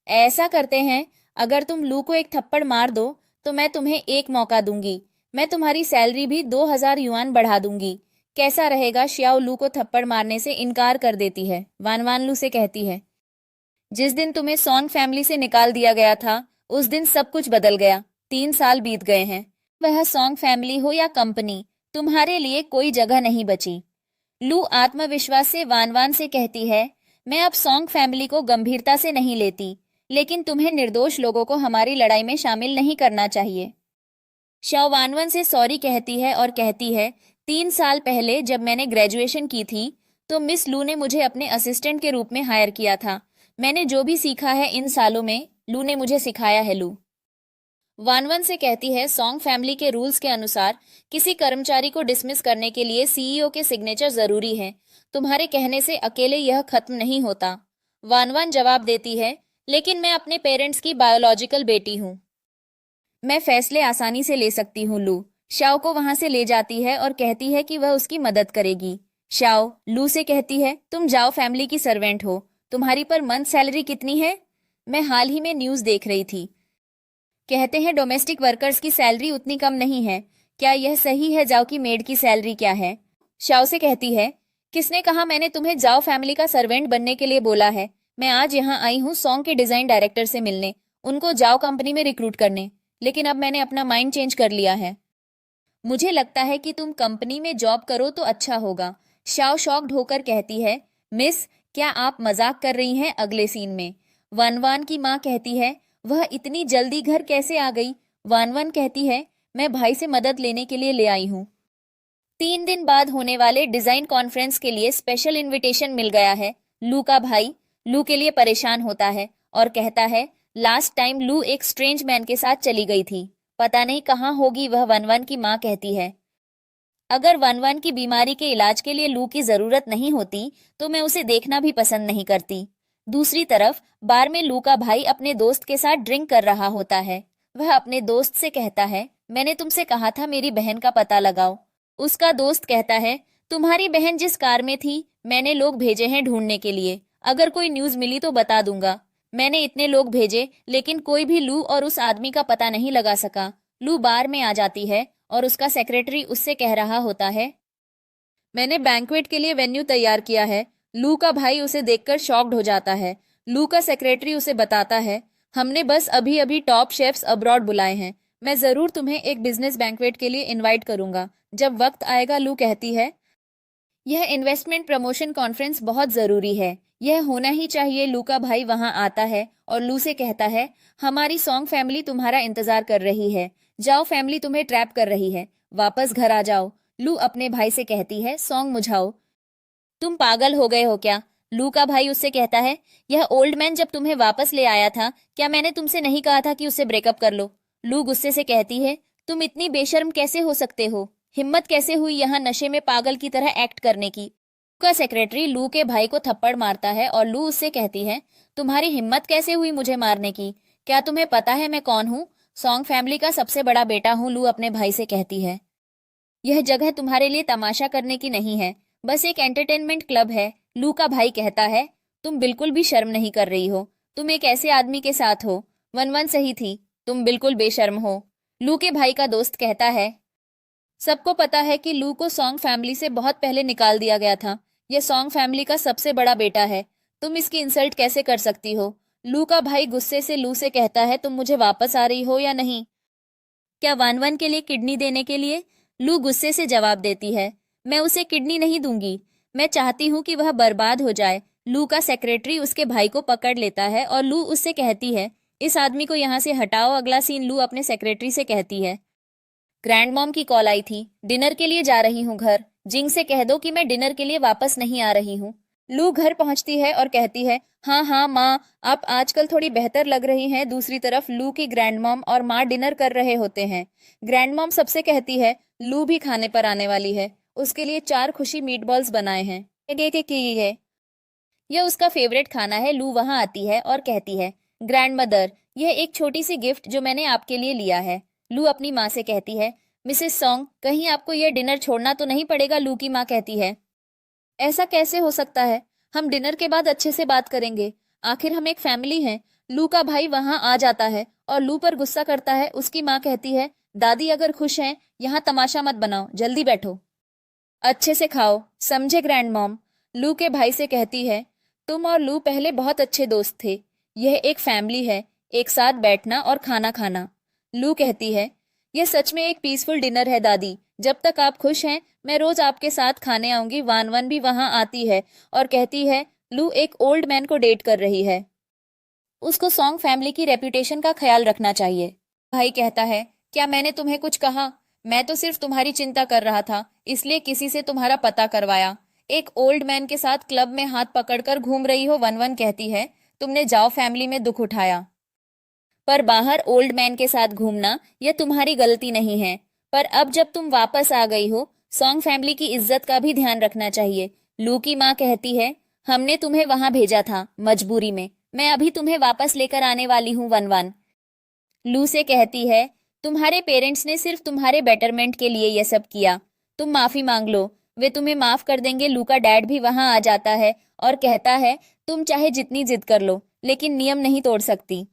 ऐसा करते हैं, अगर तुम लू को एक थप्पड़ मार दो तो मैं तुम्हें एक मौका दूंगी, मैं तुम्हारी सैलरी भी 2000 युआन बढ़ा दूंगी, कैसा रहेगा? शियाओ लू को थप्पड़ मारने से इनकार कर देती है। वान वान लू से कहती है, जिस दिन तुम्हें सॉन्ग फैमिली से निकाल दिया गया था उस दिन सब कुछ बदल गया, 3 साल बीत गए हैं, वह सॉन्ग फैमिली हो या कंपनी, तुम्हारे लिए कोई जगह नहीं बची। लू आत्मविश्वास से वान वान से कहती है, मैं अब सॉन्ग फैमिली को गंभीरता से नहीं लेती, लेकिन तुम्हें निर्दोष लोगों को हमारी लड़ाई में शामिल नहीं करना चाहिए। शाओ वान वान से सॉरी कहती है और कहती है, 3 साल पहले जब मैंने ग्रेजुएशन की थी तो मिस लू ने मुझे अपने असिस्टेंट के रूप में हायर किया था, मैंने जो भी सीखा है इन सालों में लू ने मुझे सिखाया है। लू वान वान से कहती है, सॉन्ग फैमिली के रूल्स के अनुसार किसी कर्मचारी को डिसमिस करने के लिए सीईओ के सिग्नेचर जरूरी है, तुम्हारे कहने से अकेले यह खत्म नहीं होता। वान वान जवाब देती है, लेकिन मैं अपने पेरेंट्स की बायोलॉजिकल बेटी हूँ, मैं फैसले आसानी से ले सकती हूँ। लू शाओ को वहां से ले जाती है और कहती है कि वह उसकी मदद करेगी। शाओ लू से कहती है, तुम जाओ फैमिली की सर्वेंट हो, तुम्हारी पर मंथ सैलरी कितनी है? मैं हाल ही में न्यूज देख रही थी, कहते हैं डोमेस्टिक वर्कर्स की सैलरी उतनी कम नहीं है, क्या यह सही है? जाओ की मेड की सैलरी क्या है? शाओ से कहती है, किसने कहा? मैंने तुम्हें जाओ फैमिली का सर्वेंट बनने के लिए बोला है, मैं आज यहाँ आई हूँ सॉन्ग के डिजाइन डायरेक्टर से मिलने, उनको जाओ कंपनी में रिक्रूट करने, लेकिन अब मैंने अपना माइंड चेंज कर लिया है, मुझे लगता है कि तुम कंपनी में जॉब करो तो अच्छा होगा। शाओ शॉक्ड होकर कहती है, मिस, क्या आप मजाक कर रही हैं? अगले सीन में वान वान की माँ कहती है, वह इतनी जल्दी घर कैसे आ गई? वान वान कहती है, मैं भाई से मदद लेने के लिए ले आई हूँ, 3 दिन बाद होने वाले डिजाइन कॉन्फ्रेंस के लिए स्पेशल इनविटेशन मिल गया है। लू का भाई लू के लिए परेशान होता है और कहता है, लास्ट टाइम लू एक स्ट्रेंज मैन के साथ चली गई थी, पता नहीं कहाँ होगी वह। वन वन की माँ कहती है, अगर वन वन की बीमारी के इलाज के लिए लू की जरूरत नहीं होती तो मैं उसे देखना भी पसंद नहीं करती। दूसरी तरफ बार में लू का भाई अपने दोस्त के साथ ड्रिंक कर रहा होता है, वह अपने दोस्त से कहता है, मैंने तुमसे कहा था मेरी बहन का पता लगाओ। उसका दोस्त कहता है, तुम्हारी बहन जिस कार में थी मैंने लोग भेजे हैं ढूंढने के लिए, अगर कोई न्यूज मिली तो बता दूंगा। मैंने इतने लोग भेजे लेकिन कोई भी लू और उस आदमी का पता नहीं लगा सका। लू बार में आ जाती है और उसका सेक्रेटरी उससे कह रहा होता है, मैंने बैंक्वेट के लिए वेन्यू तैयार किया है। लू का भाई उसे देखकर शॉक्ड हो जाता है। लू का सेक्रेटरी उसे बताता है, हमने बस अभी अभी टॉप शेफ्स अब्रॉड बुलाए हैं, मैं जरूर तुम्हें एक बिजनेस बैंक्वेट के लिए इनवाइट करूंगा जब वक्त आएगा। लू कहती है, यह इन्वेस्टमेंट प्रमोशन कॉन्फ्रेंस बहुत जरूरी है, यह होना ही चाहिए। लू का भाई वहां आता है और लू से कहता है, हमारी सॉन्ग फैमिली तुम्हारा इंतजार कर रही है, जाओ फैमिली तुम्हें ट्रैप कर रही है, वापस घर आ जाओ। लू अपने भाई से कहती है, सॉन्ग मुझाओ, तुम पागल हो गए हो क्या? लू का भाई उससे कहता है, यह ओल्ड मैन जब तुम्हें वापस ले आया था क्या मैंने तुमसे नहीं कहा था कि उससे ब्रेकअप कर लो? लू गुस्से से कहती है, तुम इतनी बेशर्म कैसे हो सकते हो, हिम्मत कैसे हुई यहाँ नशे में पागल की तरह एक्ट करने की? का सेक्रेटरी लू के भाई को थप्पड़ मारता है और लू उससे कहती है, तुम्हारी हिम्मत कैसे हुई मुझे मारने की, क्या तुम्हें पता है मैं कौन हूँ? सॉन्ग फैमिली का सबसे बड़ा बेटा हूँ। लू अपने भाई से कहती है, यह जगह तुम्हारे लिए तमाशा करने की नहीं है, बस एक एंटरटेनमेंट क्लब है। लू का भाई कहता है, तुम बिल्कुल भी शर्म नहीं कर रही हो, तुम एक ऐसे आदमी के साथ हो। वन वन सही थी, तुम बिल्कुल बेशर्म हो। लू के भाई का दोस्त कहता है। सबको पता है कि लू को सॉन्ग फैमिली से बहुत पहले निकाल दिया गया था। यह सॉन्ग फैमिली का सबसे बड़ा बेटा है। तुम इसकी इंसल्ट कैसे कर सकती हो? लू का भाई गुस्से से लू से कहता है, तुम मुझे वापस आ रही हो या नहीं? क्या वन वन के लिए किडनी देने के लिए? लू गुस्से से जवाब देती है, मैं उसे किडनी नहीं दूंगी। मैं चाहती हूँ कि वह बर्बाद हो जाए। लू का सेक्रेटरी उसके भाई को पकड़ लेता है और लू उससे कहती है, इस आदमी को यहाँ से हटाओ। अगला सीन, लू अपने सेक्रेटरी से कहती है, ग्रैंड मॉम की कॉल आई थी, डिनर के लिए जा रही हूँ घर। जिंग से कह दो कि मैं डिनर के लिए वापस नहीं आ रही हूँ। लू घर पहुंचती है और कहती है, हाँ हाँ माँ, आप आजकल थोड़ी बेहतर लग रही हैं। दूसरी तरफ लू की ग्रैंड मॉम और माँ डिनर कर रहे होते हैं। ग्रैंड मॉम सबसे कहती है, लू भी खाने पर आने वाली है, उसके लिए 4 खुशी मीट बॉल्स बनाए हैं। की है, यह उसका फेवरेट खाना है। लू वहां आती है और कहती है, ग्रैंड मदर, यह एक छोटी सी गिफ्ट जो मैंने आपके लिए लिया है। लू अपनी माँ से कहती है, मिसेस सॉन्ग, कहीं आपको यह डिनर छोड़ना तो नहीं पड़ेगा? लू की माँ कहती है, ऐसा कैसे हो सकता है? हम डिनर के बाद अच्छे से बात करेंगे, आखिर हम एक फैमिली हैं। लू का भाई वहां आ जाता है और लू पर गुस्सा करता है। उसकी माँ कहती है, दादी अगर खुश हैं, यहाँ तमाशा मत बनाओ, जल्दी बैठो, अच्छे से खाओ, समझे ग्रैंड मॉम? लू के भाई से कहती है, तुम और लू पहले बहुत अच्छे दोस्त थे। यह एक फैमिली है, एक साथ बैठना और खाना खाना। लू कहती है, यह सच में एक पीसफुल डिनर है दादी। जब तक आप खुश हैं, मैं रोज आपके साथ खाने आऊंगी। वान वन भी वहां आती है और कहती है, लू एक ओल्ड मैन को डेट कर रही है, उसको सॉन्ग फैमिली की रेपुटेशन का ख्याल रखना चाहिए। भाई कहता है, क्या मैंने तुम्हें कुछ कहा? मैं तो सिर्फ तुम्हारी चिंता कर रहा था, इसलिए किसी से तुम्हारा पता करवाया। एक ओल्ड मैन के साथ क्लब में हाथ पकड़कर घूम रही हो। वन वन कहती है, तुमने जाओ फैमिली में दुख उठाया, पर बाहर ओल्ड मैन के साथ घूमना यह तुम्हारी गलती नहीं है। पर अब जब तुम वापस आ गई हो, सॉन्ग फैमिली की इज्जत का भी ध्यान रखना चाहिए। लू की माँ कहती है, हमने तुम्हें वहां भेजा था मजबूरी में, मैं अभी तुम्हें वापस लेकर आने वाली हूँ। वन वन लू से कहती है, तुम्हारे पेरेंट्स ने सिर्फ तुम्हारे बेटरमेंट के लिए यह सब किया, तुम माफी मांग लो, वे तुम्हें माफ कर देंगे। लू का डैड भी वहां आ जाता है और कहता है, तुम चाहे जितनी जिद कर लो, लेकिन नियम नहीं तोड़ सकती।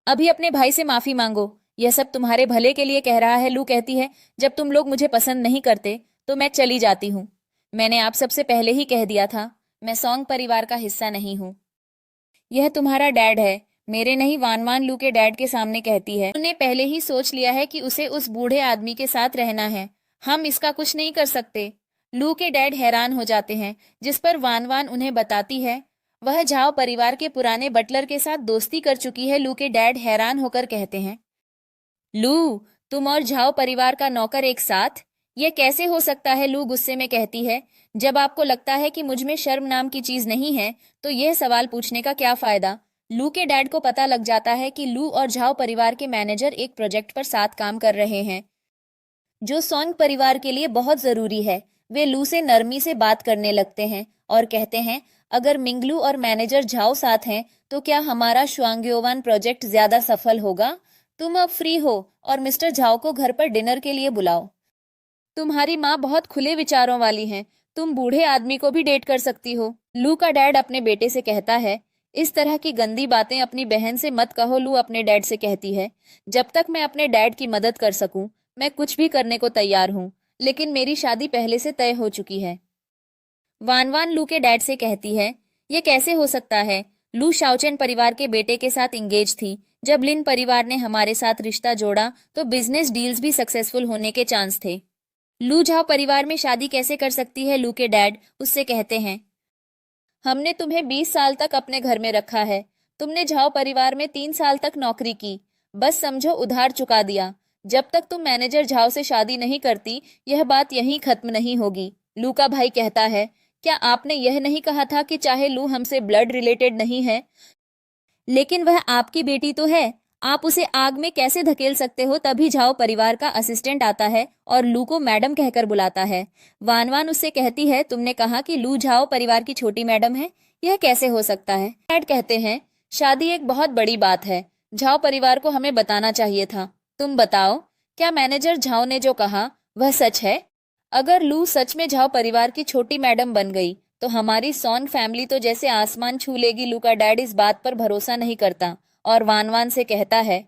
अभी अपने भाई से माफी मांगो, यह सब तुम्हारे भले के लिए कह रहा है। लू कहती है, जब तुम लोग मुझे पसंद नहीं करते तो मैं चली जाती हूँ। मैंने आप सबसे पहले ही कह दिया था, मैं सॉन्ग परिवार का हिस्सा नहीं हूँ। यह तुम्हारा डैड है, मेरे नहीं। वान वान लू के डैड के सामने कहती है, उन्होंने पहले ही सोच लिया है कि उसे उस बूढ़े आदमी के साथ रहना है, हम इसका कुछ नहीं कर सकते। लू के डैड हैरान हो जाते हैं, जिस पर वान वान उन्हें बताती है, वह झाओ परिवार के पुराने बटलर के साथ दोस्ती कर चुकी है। लू के डैड हैरान होकर कहते हैं, लू, तुम और झाओ परिवार का नौकर एक साथ? यह कैसे हो सकता है? लू गुस्से में कहती है, जब आपको लगता है कि मुझ में शर्म नाम की चीज नहीं है, तो यह सवाल पूछने का क्या फायदा? लू के डैड को पता लग जाता है कि लू और झाओ परिवार के मैनेजर एक प्रोजेक्ट पर साथ काम कर रहे हैं, जो सॉन्ग परिवार के लिए बहुत जरूरी है। वे लू से नरमी से बात करने लगते हैं और कहते हैं, अगर मिंगलू और मैनेजर झाओ साथ हैं, तो क्या हमारा श्वांग्योवान प्रोजेक्ट ज्यादा सफल होगा? तुम अब फ्री हो और मिस्टर झाओ को घर पर डिनर के लिए बुलाओ। तुम्हारी माँ बहुत खुले विचारों वाली हैं, तुम बूढ़े आदमी को भी डेट कर सकती हो। लू का डैड अपने बेटे से कहता है, इस तरह की गंदी बातें अपनी बहन से मत कहो। लू अपने डैड से कहती है, जब तक मैं अपने डैड की मदद कर सकूं, मैं कुछ भी करने को तैयार हूं, लेकिन मेरी शादी पहले से तय हो चुकी है। वान वान लू के डैड से कहती है, ये कैसे हो सकता है? लू शाओचेन परिवार के बेटे के साथ इंगेज थी। जब लिन परिवार ने हमारे साथ रिश्ता जोड़ा, तो बिजनेस डील्स भी सक्सेसफुल होने के चांस थे। लू झाओ परिवार में शादी कैसे कर सकती है? लू के डैड उससे कहते हैं, हमने तुम्हें 20 साल तक अपने घर में रखा है, तुमने झाओ परिवार में 3 साल तक नौकरी की, बस समझो उधार चुका दिया। जब तक तुम मैनेजर झाओ से शादी नहीं करती, यह बात यहीं खत्म नहीं होगी। लू का भाई कहता है, क्या आपने यह नहीं कहा था कि चाहे लू हमसे ब्लड रिलेटेड नहीं है, लेकिन वह आपकी बेटी तो है, आप उसे आग में कैसे धकेल सकते हो? तभी झाओ परिवार का असिस्टेंट आता है और लू को मैडम कहकर बुलाता है। वान वान उससे कहती है, तुमने कहा कि लू झाओ परिवार की छोटी मैडम है, यह कैसे हो सकता है? डैड कहते हैं, शादी एक बहुत बड़ी बात है, झाओ परिवार को हमें बताना चाहिए था। तुम बताओ, क्या मैनेजर झाओ ने जो कहा वह सच है? अगर लू सच में झाओ परिवार की छोटी मैडम बन गई, तो हमारी सॉन्ग फैमिली तो जैसे आसमान छू लेगी। लू का डैड इस बात पर भरोसा नहीं करता और वान वान से कहता है,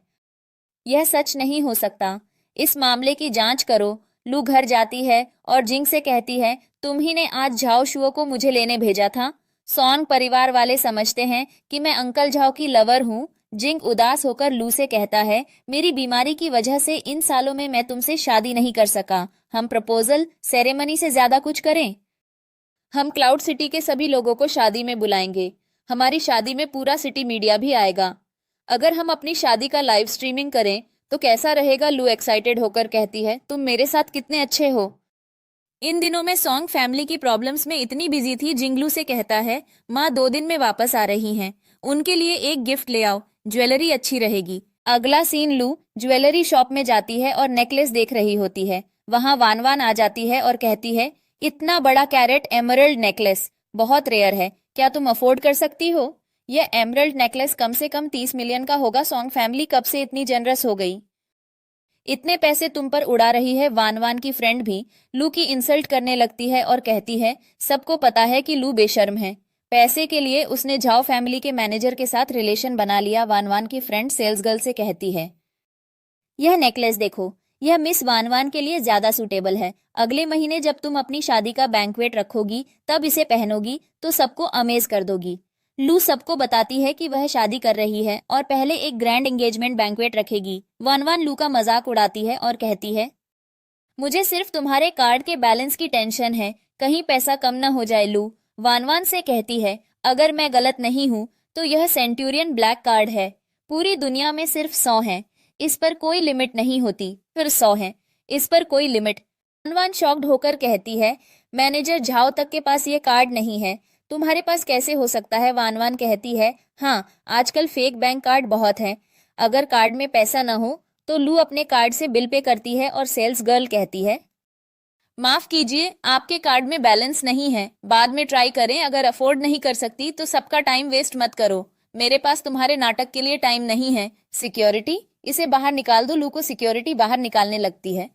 यह सच नहीं हो सकता, इस मामले की जांच करो। लू घर जाती है और जिंग से कहती है, तुम ही ने आज झाओ शुओ को मुझे लेने भेजा था। सॉन्ग परिवार वाले समझते हैं कि मैं अंकल झाओ की लवर हूँ। जिंग उदास होकर लू से कहता है, मेरी बीमारी की वजह से इन सालों में मैं तुमसे शादी नहीं कर सका। हम प्रपोजल सेरेमनी से ज्यादा कुछ करें। हम क्लाउड सिटी के सभी लोगों को शादी में बुलाएंगे। हमारी शादी में पूरा सिटी मीडिया भी आएगा। अगर हम अपनी शादी का लाइव स्ट्रीमिंग करें तो कैसा रहेगा? लू एक्साइटेड होकर कहती है, तुम मेरे साथ कितने अच्छे हो। इन दिनों में सॉन्ग फैमिली की प्रॉब्लम्स में इतनी बिजी थी। जिंगलू से कहता है, माँ 2 दिन में वापस आ रही हैं, उनके लिए एक गिफ्ट ले आओ, ज्वेलरी अच्छी रहेगी। अगला सीन, लू ज्वेलरी शॉप में जाती है और नेकलेस देख रही होती है। वहां वान वान आ जाती है और कहती है, इतना बड़ा कैरेट एमरल्ड नेकलेस बहुत रेयर है, क्या तुम अफोर्ड कर सकती हो? यह एमरल्ड नेकलेस कम से कम 30 मिलियन का होगा। सॉन्ग फैमिली कब से इतनी जनरस हो गई? इतने पैसे तुम पर उड़ा रही है। वान वान की फ्रेंड भी लू की इंसल्ट करने लगती है और कहती है, सबको पता है कि लू बेशर्म है। पैसे के लिए उसने झाओ फैमिली के मैनेजर के साथ रिलेशन बना लिया। वान वान की फ्रेंड सेल्स गर्ल से कहती है, यह नेकलेस देखो, यह मिस वान वान के लिए ज्यादा सूटेबल है। अगले महीने जब तुम अपनी शादी का बैंक्वेट रखोगी तब इसे पहनोगी तो सबको अमेज कर दोगी। लू सबको बताती है कि वह शादी कर रही है और पहले एक ग्रैंड एंगेजमेंट बैंक्वेट रखेगी। वान वान लू का मजाक उड़ाती है और कहती है, मुझे सिर्फ तुम्हारे कार्ड के बैलेंस की टेंशन है, कहीं पैसा कम न हो जाए। लू वान वान से कहती है, अगर मैं गलत नहीं हूँ तो यह सेंटूरियन ब्लैक कार्ड है। पूरी दुनिया में सिर्फ 100 है, इस पर कोई लिमिट नहीं होती। फिर 100 है, इस पर कोई लिमिट। वान वान शॉक्ड होकर कहती है, मैनेजर झाओ तक के पास ये कार्ड नहीं है, तुम्हारे पास कैसे हो सकता है? वान वान कहती है, हाँ आजकल फेक बैंक कार्ड बहुत हैं, अगर कार्ड में पैसा न हो तो लू अपने कार्ड से बिल पे करती है और सेल्स गर्ल कहती है, माफ कीजिए, आपके कार्ड में बैलेंस नहीं है, बाद में ट्राई करें। अगर अफोर्ड नहीं कर सकती तो सबका टाइम वेस्ट मत करो, मेरे पास तुम्हारे नाटक के लिए टाइम नहीं है। सिक्योरिटी, इसे बाहर निकाल दो। लू को सिक्योरिटी बाहर निकालने लगती है।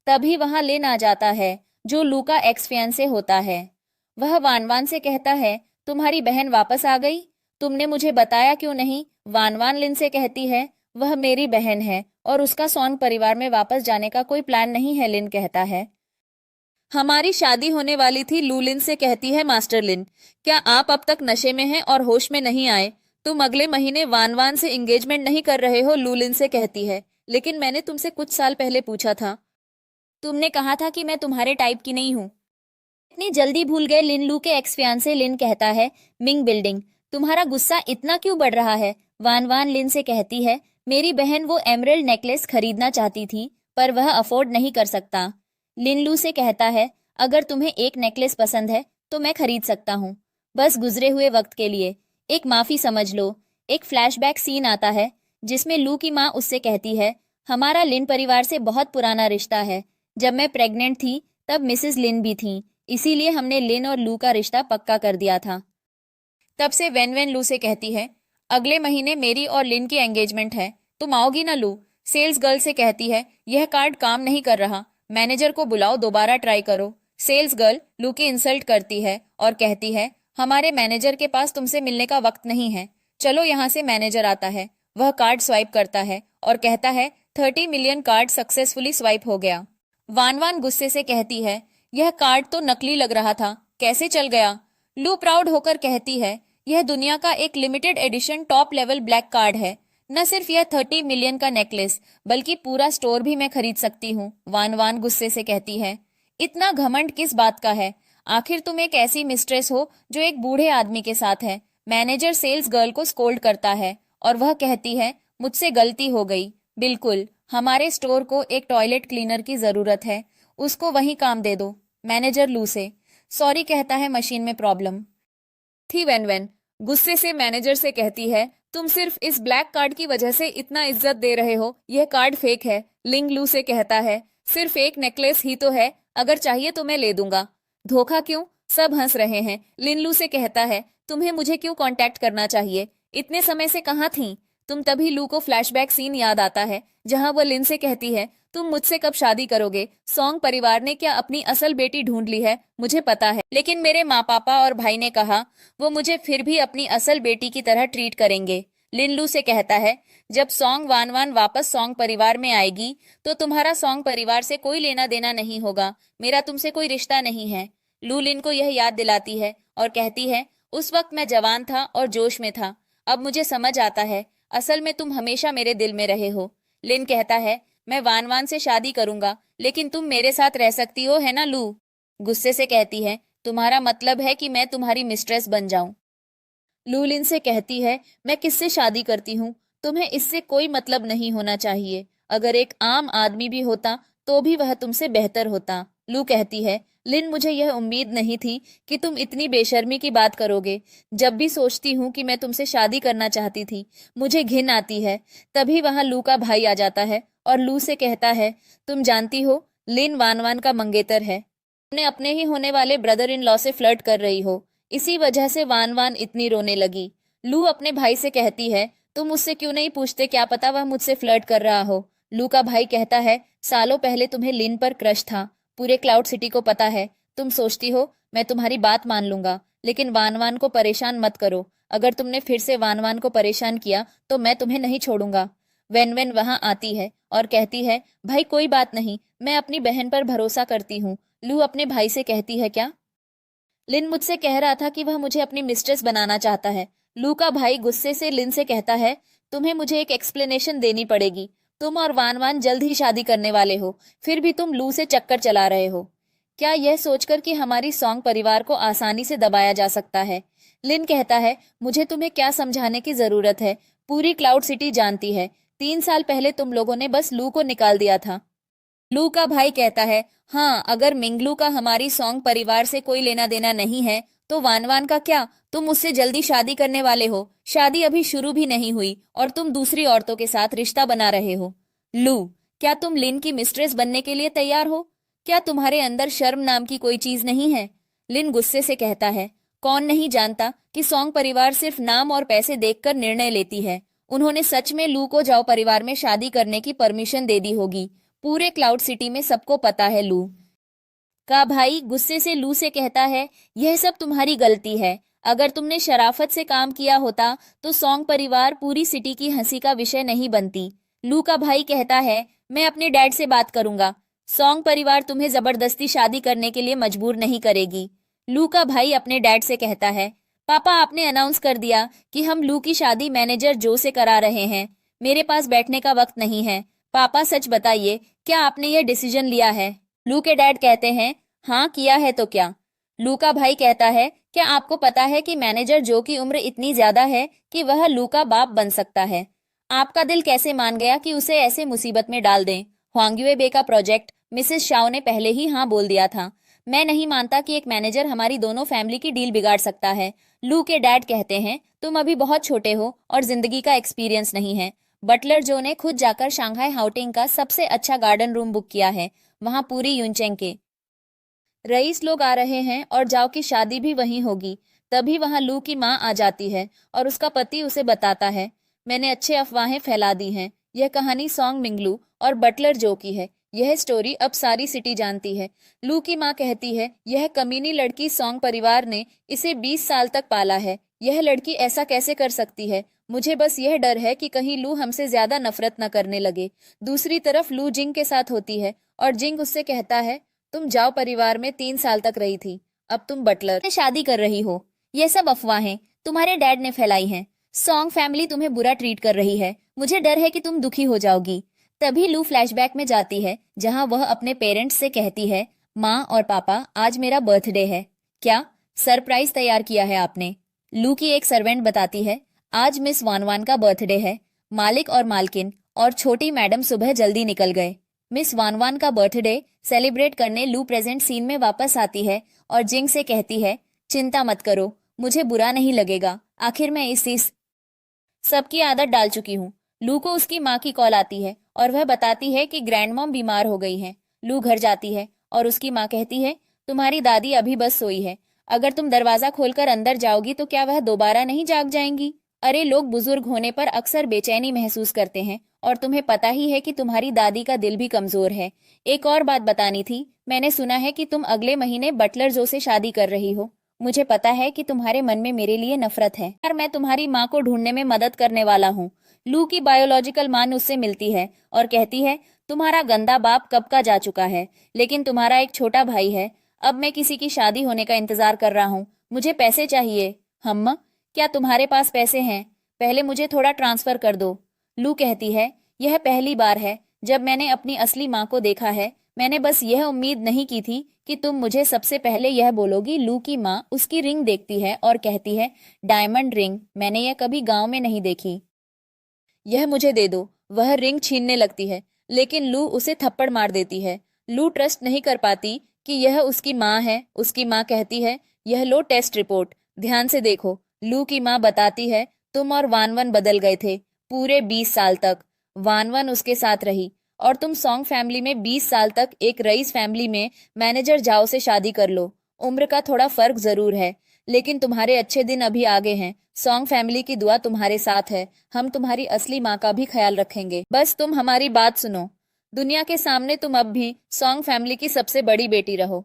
तभी वहां लिन आ जाता है जो लू का एक्स फियांसे होता है। वह वान वान से कहता है, तुम्हारी बहन वापस आ गई, तुमने मुझे बताया क्यों नहीं? वान वान लिन से कहती है, वह मेरी बहन है और उसका सॉन्ग परिवार में वापस जाने का कोई प्लान नहीं है। लिन कहता है, हमारी शादी होने वाली थी। लू लिन से कहती है, मास्टर लिन, क्या आप अब तक नशे में हैं और होश में नहीं आए? तुम अगले महीने वान वान से एंगेजमेंट नहीं कर रहे हो? लू लिन से कहती है, लेकिन मैंने तुमसे कुछ साल पहले पूछा था, तुमने कहा था कि मैं तुम्हारे टाइप की नहीं हूँ। इतनी जल्दी भूल गए? लिन लू के एक्स फियांसे। लिन कहता है, मिंग बिल्डिंग, तुम्हारा गुस्सा इतना क्यों बढ़ रहा है? वान वान लिन से कहती है, मेरी बहन वो एमरल्ड नेकलेस खरीदना चाहती थी पर वह अफोर्ड नहीं कर सकता। लिन लू से कहता है, अगर तुम्हें एक नेकलेस पसंद है तो मैं खरीद सकता हूँ, बस गुजरे हुए वक्त के लिए, एक माफी समझ लो। एक फ्लैशबैक सीन आता है जिसमें लू की माँ उससे कहती है, हमारा लिन परिवार से बहुत पुराना रिश्ता है, जब मैं प्रेग्नेंट थी तब मिसेस लिन भी थी, इसीलिए हमने लिन और लू का रिश्ता पक्का कर दिया था। तब से वेन वेन लू से कहती है, अगले महीने मेरी और लिन की एंगेजमेंट है, तुम आओगी ना? लू सेल्स गर्ल से कहती है, यह कार्ड काम नहीं कर रहा, मैनेजर को बुलाओ, दोबारा ट्राई करो। सेल्स गर्ल लू की इंसल्ट करती है और कहती है, हमारे मैनेजर के पास तुमसे मिलने का वक्त नहीं है, चलो यहाँ से। मैनेजर आता है, वह कार्ड स्वाइप करता है और कहता है, 30 मिलियन कार्ड सक्सेसफुली स्वाइप हो गया। वान वान गुस्से से कहती है, यह कार्ड तो नकली लग रहा था, कैसे चल गया? लू प्राउड होकर कहती है, यह दुनिया का एक limited edition top level black card है, न सिर्फ यह 30 मिलियन का नेकलेस बल्कि पूरा स्टोर भी मैं खरीद सकती हूँ। वान वान गुस्से से कहती है, इतना घमंड किस बात का है? आखिर तुम एक ऐसी मिस्ट्रेस हो जो एक बूढ़े आदमी के साथ है। मैनेजर सेल्स गर्ल को स्कोल्ड करता है और वह कहती है, मुझसे गलती हो गई, बिल्कुल, हमारे स्टोर को एक टॉयलेट क्लीनर की जरूरत है, उसको वही काम दे दो। मैनेजर लू से सॉरी कहता है, मशीन में प्रॉब्लम थी। वेन वेन गुस्से से मैनेजर से कहती है, तुम सिर्फ इस ब्लैक कार्ड की वजह से इतना इज्जत दे रहे हो, यह कार्ड फेक है। लिंग लू से कहता है, सिर्फ एक नेकलेस ही तो है, अगर चाहिए तो मैं ले दूंगा। धोखा क्यों? सब हंस रहे हैं। लिन लू से कहता है, तुम्हें मुझे क्यों कांटेक्ट करना चाहिए, इतने समय से कहाँ थी? तभी लू को फ्लैशबैक सीन याद आता है जहां वो लिन से कहती है, तुम मुझसे कब शादी करोगे? सॉन्ग परिवार ने क्या अपनी असल बेटी ढूंढ ली है? मुझे पता है, लेकिन मेरे माँ पापा और भाई ने कहा वो मुझे फिर भी अपनी असल बेटी की तरह ट्रीट करेंगे। लिन लू से कहता है, जब सॉन्ग वान वान वापस सॉन्ग परिवार में आएगी तो तुम्हारा सॉन्ग परिवार से कोई लेना देना नहीं होगा, मेरा तुमसे कोई रिश्ता नहीं है। लू लिन को यह याद दिलाती है और कहती है, उस वक्त मैं जवान था और जोश में था, अब मुझे समझ आता है, असल में तुम हमेशा मेरे दिल में रहे हो। लिन कहता है, मैं वान वान से शादी करूंगा, लेकिन तुम मेरे साथ रह सकती हो, है ना? लू गुस्से से कहती है, तुम्हारा मतलब है कि मैं तुम्हारी मिस्ट्रेस बन जाऊं? लू लिन से कहती है, मैं किससे शादी करती हूँ, तुम्हें इससे कोई मतलब नहीं होना चाहिए। अगर एक आम आदमी भी होता तो भी वह तुमसे बेहतर होता। लू कहती है, लिन मुझे यह उम्मीद नहीं थी कि तुम इतनी बेशर्मी की बात करोगे। जब भी सोचती हूँ कि मैं तुमसे शादी करना चाहती थी, मुझे घिन आती है। तभी वहां लू का भाई आ जाता है और लू से कहता है, तुम जानती हो लिन वान वान का मंगेतर है, तुमने अपने ही होने वाले ब्रदर इन लॉ से फ्लर्ट कर रही हो, इसी वजह से वान वान इतनी रोने लगी। लू अपने भाई से कहती है, तुम मुझसे क्यों नहीं पूछते, क्या पता वह मुझसे फ्लर्ट कर रहा हो। लू का भाई कहता है, सालों पहले तुम्हें लिन पर क्रश था, पूरे क्लाउड सिटी को पता है। तुम सोचती हो मैं तुम्हारी बात मान लूंगा, लेकिन वान वान को परेशान मत करो। अगर तुमने फिर से वान वान को परेशान किया तो मैं तुम्हें नहीं छोड़ूंगा। वेन वेन वहां आती है और कहती है, भाई कोई बात नहीं, मैं अपनी बहन पर भरोसा करती हूँ। लू अपने भाई से कहती है, क्या? लिन मुझसे कह रहा था कि वह मुझे अपनी मिस्ट्रेस बनाना चाहता है। लू का भाई गुस्से से लिन से कहता है, तुम्हें मुझे एक एक्सप्लेनेशन देनी पड़ेगी। तुम और वान वान जल्द ही शादी करने वाले हो, फिर भी तुम लू से चक्कर चला रहे हो, क्या यह सोचकर कि हमारी सॉन्ग परिवार को आसानी से दबाया जा सकता है? लिन कहता है, मुझे तुम्हें क्या समझाने की जरूरत है, पूरी क्लाउड सिटी जानती है। 3 साल पहले तुम लोगों ने बस लू को निकाल दिया था। लू का भाई कहता है, हाँ, अगर मिंगलू का हमारी सॉन्ग परिवार से कोई लेना देना नहीं है तो वान वान का क्या? तुम उससे जल्दी शादी करने वाले हो, शादी अभी शुरू भी नहीं हुई और तुम दूसरी औरतों के साथ रिश्ता बना रहे हो। लू, क्या तुम लिन की मिस्ट्रेस बनने के लिए तैयार हो? क्या तुम्हारे अंदर शर्म नाम की कोई चीज नहीं है? लिन गुस्से से कहता है, कौन नहीं जानता कि सॉन्ग परिवार सिर्फ नाम और पैसे देखकर निर्णय लेती है। उन्होंने सच में लू को जाओ परिवार में शादी करने की परमिशन दे दी होगी। पूरे क्लाउड सिटी में सबको पता है। लू का भाई गुस्से से लू से कहता है, यह सब तुम्हारी गलती है। अगर तुमने शराफत से काम किया होता तो सॉन्ग परिवार पूरी सिटी की हंसी का विषय नहीं बनती। लू का भाई कहता है, मैं अपने डैड से बात करूंगा, सॉन्ग परिवार तुम्हें जबरदस्ती शादी करने के लिए मजबूर नहीं करेगी। लू का भाई अपने डैड से कहता है, पापा आपने अनाउंस कर दिया कि हम लू की शादी मैनेजर जो से करा रहे हैं, मेरे पास बैठने का वक्त नहीं है। पापा सच बताइए, क्या आपने यह डिसीजन लिया है? लू के डैड कहते हैं, हाँ किया है तो क्या। लू का भाई कहता है, क्या आपको पता है कि मैनेजर जो की उम्र इतनी ज्यादा है कि वह लू का बाप बन सकता है? आपका दिल कैसे मान गया कि उसे ऐसे मुसीबत में डाल दें? ह्वांग्युए बे का प्रोजेक्ट मिसेस शाओ ने पहले ही हाँ बोल दिया था। मैं नहीं मानता कि एक मैनेजर हमारी दोनों फैमिली की डील बिगाड़ सकता है। लू के डैड कहते हैं, तुम अभी बहुत छोटे हो और जिंदगी का एक्सपीरियंस नहीं है। बटलर जो ने खुद जाकर शंघाई हाउटिंग का सबसे अच्छा गार्डन रूम बुक किया है, वहां पूरी यूनचेंग के रईस लोग आ रहे हैं और जाओ की शादी भी वहीं होगी। तभी वहां लू की माँ आ जाती है और उसका पति उसे बताता है, मैंने अच्छे अफवाहें फैला दी हैं, यह कहानी सॉन्ग मिंगलू और बटलर जो की है। यह स्टोरी अब सारी सिटी जानती है। लू की माँ कहती है, यह कमीनी लड़की सॉन्ग परिवार ने इसे 20 साल तक पाला है, यह लड़की ऐसा कैसे कर सकती है? मुझे बस यह डर है कि कहीं लू हमसे ज्यादा नफरत न करने लगे। दूसरी तरफ लू जिंग के साथ होती है और जिंग उससे कहता है, तुम जाओ परिवार में 3 साल तक रही थी, अब तुम बटलर से शादी कर रही हो। यह सब अफवाहें तुम्हारे डैड ने फैलाई हैं। सॉन्ग फैमिली तुम्हें बुरा ट्रीट कर रही है, मुझे डर है कि तुम दुखी हो जाओगी। तभी लू फ्लैशबैक में जाती है जहां वह अपने पेरेंट्स से कहती है, माँ और पापा आज मेरा बर्थडे है, क्या सरप्राइज तैयार किया है आपने? लू की एक सर्वेंट बताती है, आज मिस वान वान का बर्थडे है। मालिक और मालकिन और छोटी मैडम सुबह जल्दी निकल गए। मिस वान वान का बर्थडे सेलिब्रेट करने लू प्रेजेंट सीन में वापस आती है और जिंग से कहती है, चिंता मत करो, मुझे बुरा नहीं लगेगा, आखिर मैं इस सबकी आदत डाल चुकी हूँ। लू को उसकी माँ की कॉल आती है और वह बताती है कि ग्रैंड मॉम बीमार हो गई है। लू घर जाती है और उसकी माँ कहती है, तुम्हारी दादी अभी बस सोई है, अगर तुम दरवाजा खोलकर अंदर जाओगी तो क्या वह दोबारा नहीं जाग जाएंगी? अरे लोग बुजुर्ग होने पर अक्सर बेचैनी महसूस करते हैं और तुम्हें पता ही है कि तुम्हारी दादी का दिल भी कमजोर है। एक और बात बतानी थी, मैंने सुना है कि तुम अगले महीने बटलर जो से शादी कर रही हो। मुझे पता है कि तुम्हारे मन में मेरे लिए नफरत है, पर मैं तुम्हारी माँ को ढूंढने में मदद करने वाला हूँ। लू की बायोलॉजिकल माँ उससे मिलती है और कहती है, तुम्हारा गंदा बाप कब का जा चुका है, लेकिन तुम्हारा एक छोटा भाई है। अब मैं किसी की शादी होने का इंतजार कर रहा हूँ। मुझे पैसे चाहिए। हम, क्या तुम्हारे पास पैसे हैं? पहले मुझे थोड़ा ट्रांसफर कर दो। लू कहती है, यह पहली बार है जब मैंने अपनी असली माँ को देखा है। मैंने बस यह उम्मीद नहीं की थी कि तुम मुझे सबसे पहले यह बोलोगी। लू की माँ उसकी रिंग देखती है और कहती है, डायमंड रिंग, मैंने यह कभी गांव में नहीं देखी। यह मुझे दे दो। वह रिंग छीनने लगती है, लेकिन लू उसे थप्पड़ मार देती है। लू ट्रस्ट नहीं कर पाती कि यह उसकी माँ है। उसकी माँ कहती है, यह लो टेस्ट रिपोर्ट, ध्यान से देखो। लू की माँ बताती है, तुम और वानवन बदल गए थे पूरे 20 साल तक। वानवन उसके साथ रही और तुम सॉन्ग फैमिली में 20 साल तक एक रईस फैमिली में मैनेजर जाओ से शादी कर लो। उम्र का थोड़ा फर्क जरूर है, लेकिन तुम्हारे अच्छे दिन अभी आगे हैं। सॉन्ग फैमिली की दुआ तुम्हारे साथ है। हम तुम्हारी असली माँ का भी ख्याल रखेंगे, बस तुम हमारी बात सुनो। दुनिया के सामने तुम अब भी सॉन्ग फैमिली की सबसे बड़ी बेटी रहो।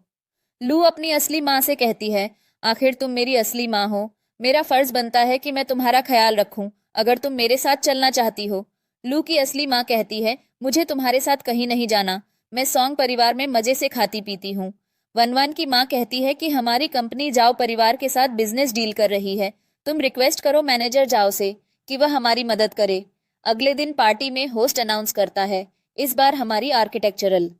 लू अपनी असली माँ से कहती है, आखिर तुम मेरी असली माँ हो। मेरा फर्ज बनता है कि मैं तुम्हारा ख्याल रखूं, अगर तुम मेरे साथ चलना चाहती हो। लू की असली माँ कहती है, मुझे तुम्हारे साथ कहीं नहीं जाना। मैं सॉन्ग परिवार में मजे से खाती पीती हूँ। वनवान की माँ कहती है कि हमारी कंपनी जाओ परिवार के साथ बिजनेस डील कर रही है। तुम रिक्वेस्ट करो मैनेजर जाओ से कि वह हमारी मदद करे। अगले दिन पार्टी में होस्ट अनाउंस करता है, इस बार हमारी आर्किटेक्चरल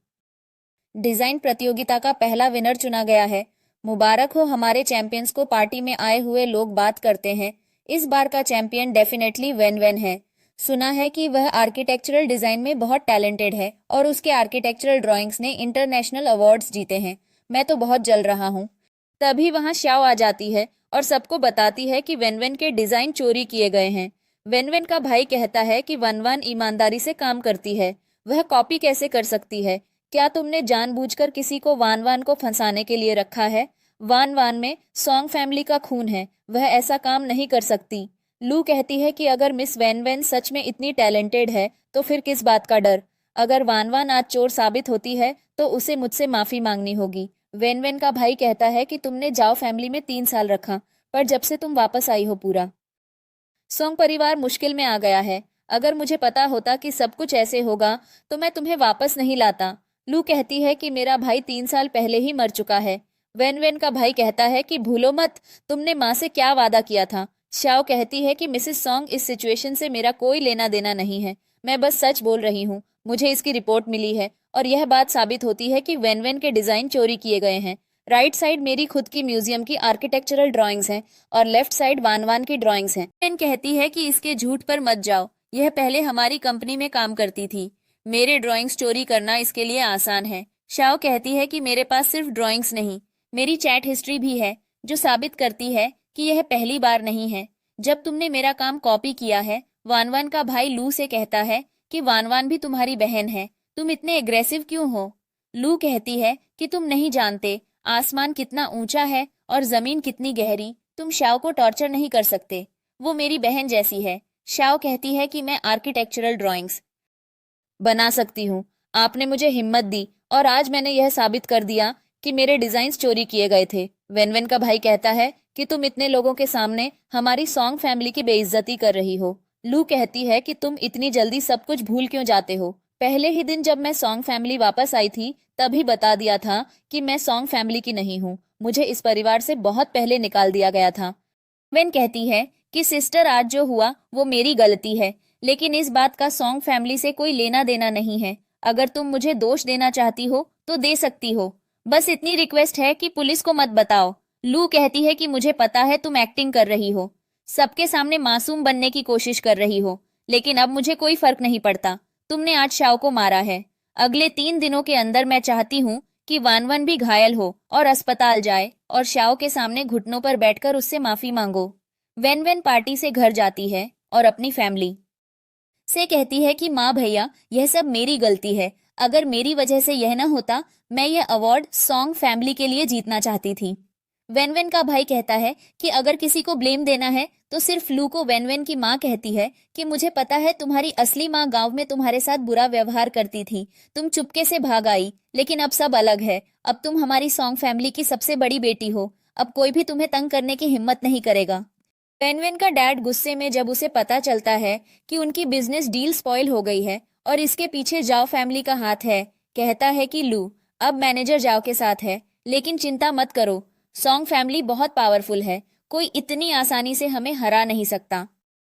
डिजाइन प्रतियोगिता का पहला विनर चुना गया है। मुबारक हो हमारे चैंपियंस को। पार्टी में आए हुए लोग बात करते हैं। इस बार का चैंपियन डेफिनेटली वेन वेन है। सुना है कि वह आर्किटेक्चरल डिजाइन में बहुत टैलेंटेड है और उसके आर्किटेक्चरल ड्राइंग्स ने इंटरनेशनल अवार्ड्स जीते हैं। मैं तो बहुत जल रहा हूँ। तभी वहां श्याओ आ जाती है और सबको बताती है कि वेनवेन के डिजाइन चोरी किए गए हैं। वेनवेन का भाई कहता है कि वनवान ईमानदारी से काम करती है, वह कॉपी कैसे कर सकती है? क्या तुमने जानबूझकर किसी को वान वान को फंसाने के लिए रखा है? वान वान में सॉन्ग फैमिली का खून है, वह ऐसा काम नहीं कर सकती। लू कहती है कि अगर मिस वैन वैन सच में इतनी टैलेंटेड है तो फिर किस बात का डर? अगर वान वान आज चोर साबित होती है तो उसे मुझसे माफी मांगनी होगी। वेन वेन का भाई कहता है कि तुमने जाओ फैमिली में 3 साल रखा, पर जब से तुम वापस आई हो पूरा सॉन्ग परिवार मुश्किल में आ गया है। अगर मुझे पता होता कि सब कुछ ऐसे होगा तो मैं तुम्हें वापस नहीं लाता। लू कहती है कि मेरा भाई 3 साल पहले ही मर चुका है। वेन वेन का भाई कहता है कि भूलो मत, तुमने माँ से क्या वादा किया था। शाओ कहती है कि मिसेस सॉन्ग, इस सिचुएशन से मेरा कोई लेना देना नहीं है, मैं बस सच बोल रही हूँ। मुझे इसकी रिपोर्ट मिली है और यह बात साबित होती है कि वेन वेन के डिजाइन चोरी किए गए हैं। राइट साइड मेरी खुद की म्यूजियम की आर्किटेक्चरल ड्राइंग्स हैं और लेफ्ट साइड वान वान की ड्राइंग्स हैं। वेन कहती है कि इसके झूठ पर मत जाओ, यह पहले हमारी कंपनी में काम करती थी। मेरे ड्राइंग्स चोरी करना इसके लिए आसान है। शाओ कहती है कि मेरे पास सिर्फ ड्राइंग्स नहीं, मेरी चैट हिस्ट्री भी है जो साबित करती है कि यह पहली बार नहीं है जब तुमने मेरा काम कॉपी किया है। वान वान का भाई लू से कहता है कि वान वान भी तुम्हारी बहन है, तुम इतने एग्रेसिव क्यों हो? लू कहती है कि तुम नहीं जानते आसमान कितना ऊंचा है और जमीन कितनी गहरी। तुम शाओ को टॉर्चर नहीं कर सकते, वो मेरी बहन जैसी है। शाओ कहती है कि मैं आर्किटेक्चरल ड्राइंग्स बना सकती हूँ। आपने मुझे हिम्मत दी और आज मैंने यह साबित कर दिया कि मेरे डिजाइन्स चोरी किए गए थे। वेन वेन का भाई कहता है कि तुम इतने लोगों के सामने हमारी सॉन्ग फैमिली की बेइज्जती कर रही हो। लू कहती है कि तुम इतनी जल्दी सब कुछ भूल क्यों जाते हो? पहले ही दिन जब मैं सॉन्ग फैमिली वापस आई थी तभी बता दिया था कि मैं सॉन्ग फैमिली की नहीं हूँ। मुझे इस परिवार से बहुत पहले निकाल दिया गया था। वेन कहती है कि सिस्टर, आज जो हुआ वो मेरी गलती है, लेकिन इस बात का सॉन्ग फैमिली से कोई लेना देना नहीं है। अगर तुम मुझे दोष देना चाहती हो तो दे सकती हो, बस इतनी रिक्वेस्ट है कि पुलिस को मत बताओ। लू कहती है कि मुझे पता है तुम एक्टिंग कर रही हो, सबके सामने मासूम बनने की कोशिश कर रही हो, लेकिन अब मुझे कोई फर्क नहीं पड़ता। तुमने आज शाओ को मारा है। अगले 3 दिनों के अंदर मैं चाहती हूँ कि वान वान भी घायल हो और अस्पताल जाए और शाओ के सामने घुटनों पर बैठकर उससे माफी मांगो। वेन वेन पार्टी से घर जाती है और अपनी फैमिली से कहती है कि माँ भैया, यह सब मेरी गलती है। अगर मेरी वजह से यह ना होता, मैं यह अवार्ड सॉन्ग फैमिली के लिए जीतना चाहती थी। वेन वेन का भाई कहता है कि अगर किसी को ब्लेम देना है तो सिर्फ लू को। वेन वेन की माँ कहती है कि मुझे पता है तुम्हारी असली माँ गांव में तुम्हारे साथ बुरा व्यवहार करती थी, तुम चुपके से भाग आई, लेकिन अब सब अलग है। अब तुम हमारी सॉन्ग फैमिली की सबसे बड़ी बेटी हो, अब कोई भी तुम्हें तंग करने की हिम्मत नहीं करेगा। वेन वेन का डैड गुस्से में जब उसे पता चलता है कि उनकी बिजनेस डील स्पॉइल हो गई है और इसके पीछे जाओ फैमिली का हाथ है, कहता है कि लू अब मैनेजर जाओ के साथ है, लेकिन चिंता मत करो, सॉन्ग फैमिली बहुत पावरफुल है, कोई इतनी आसानी से हमें हरा नहीं सकता।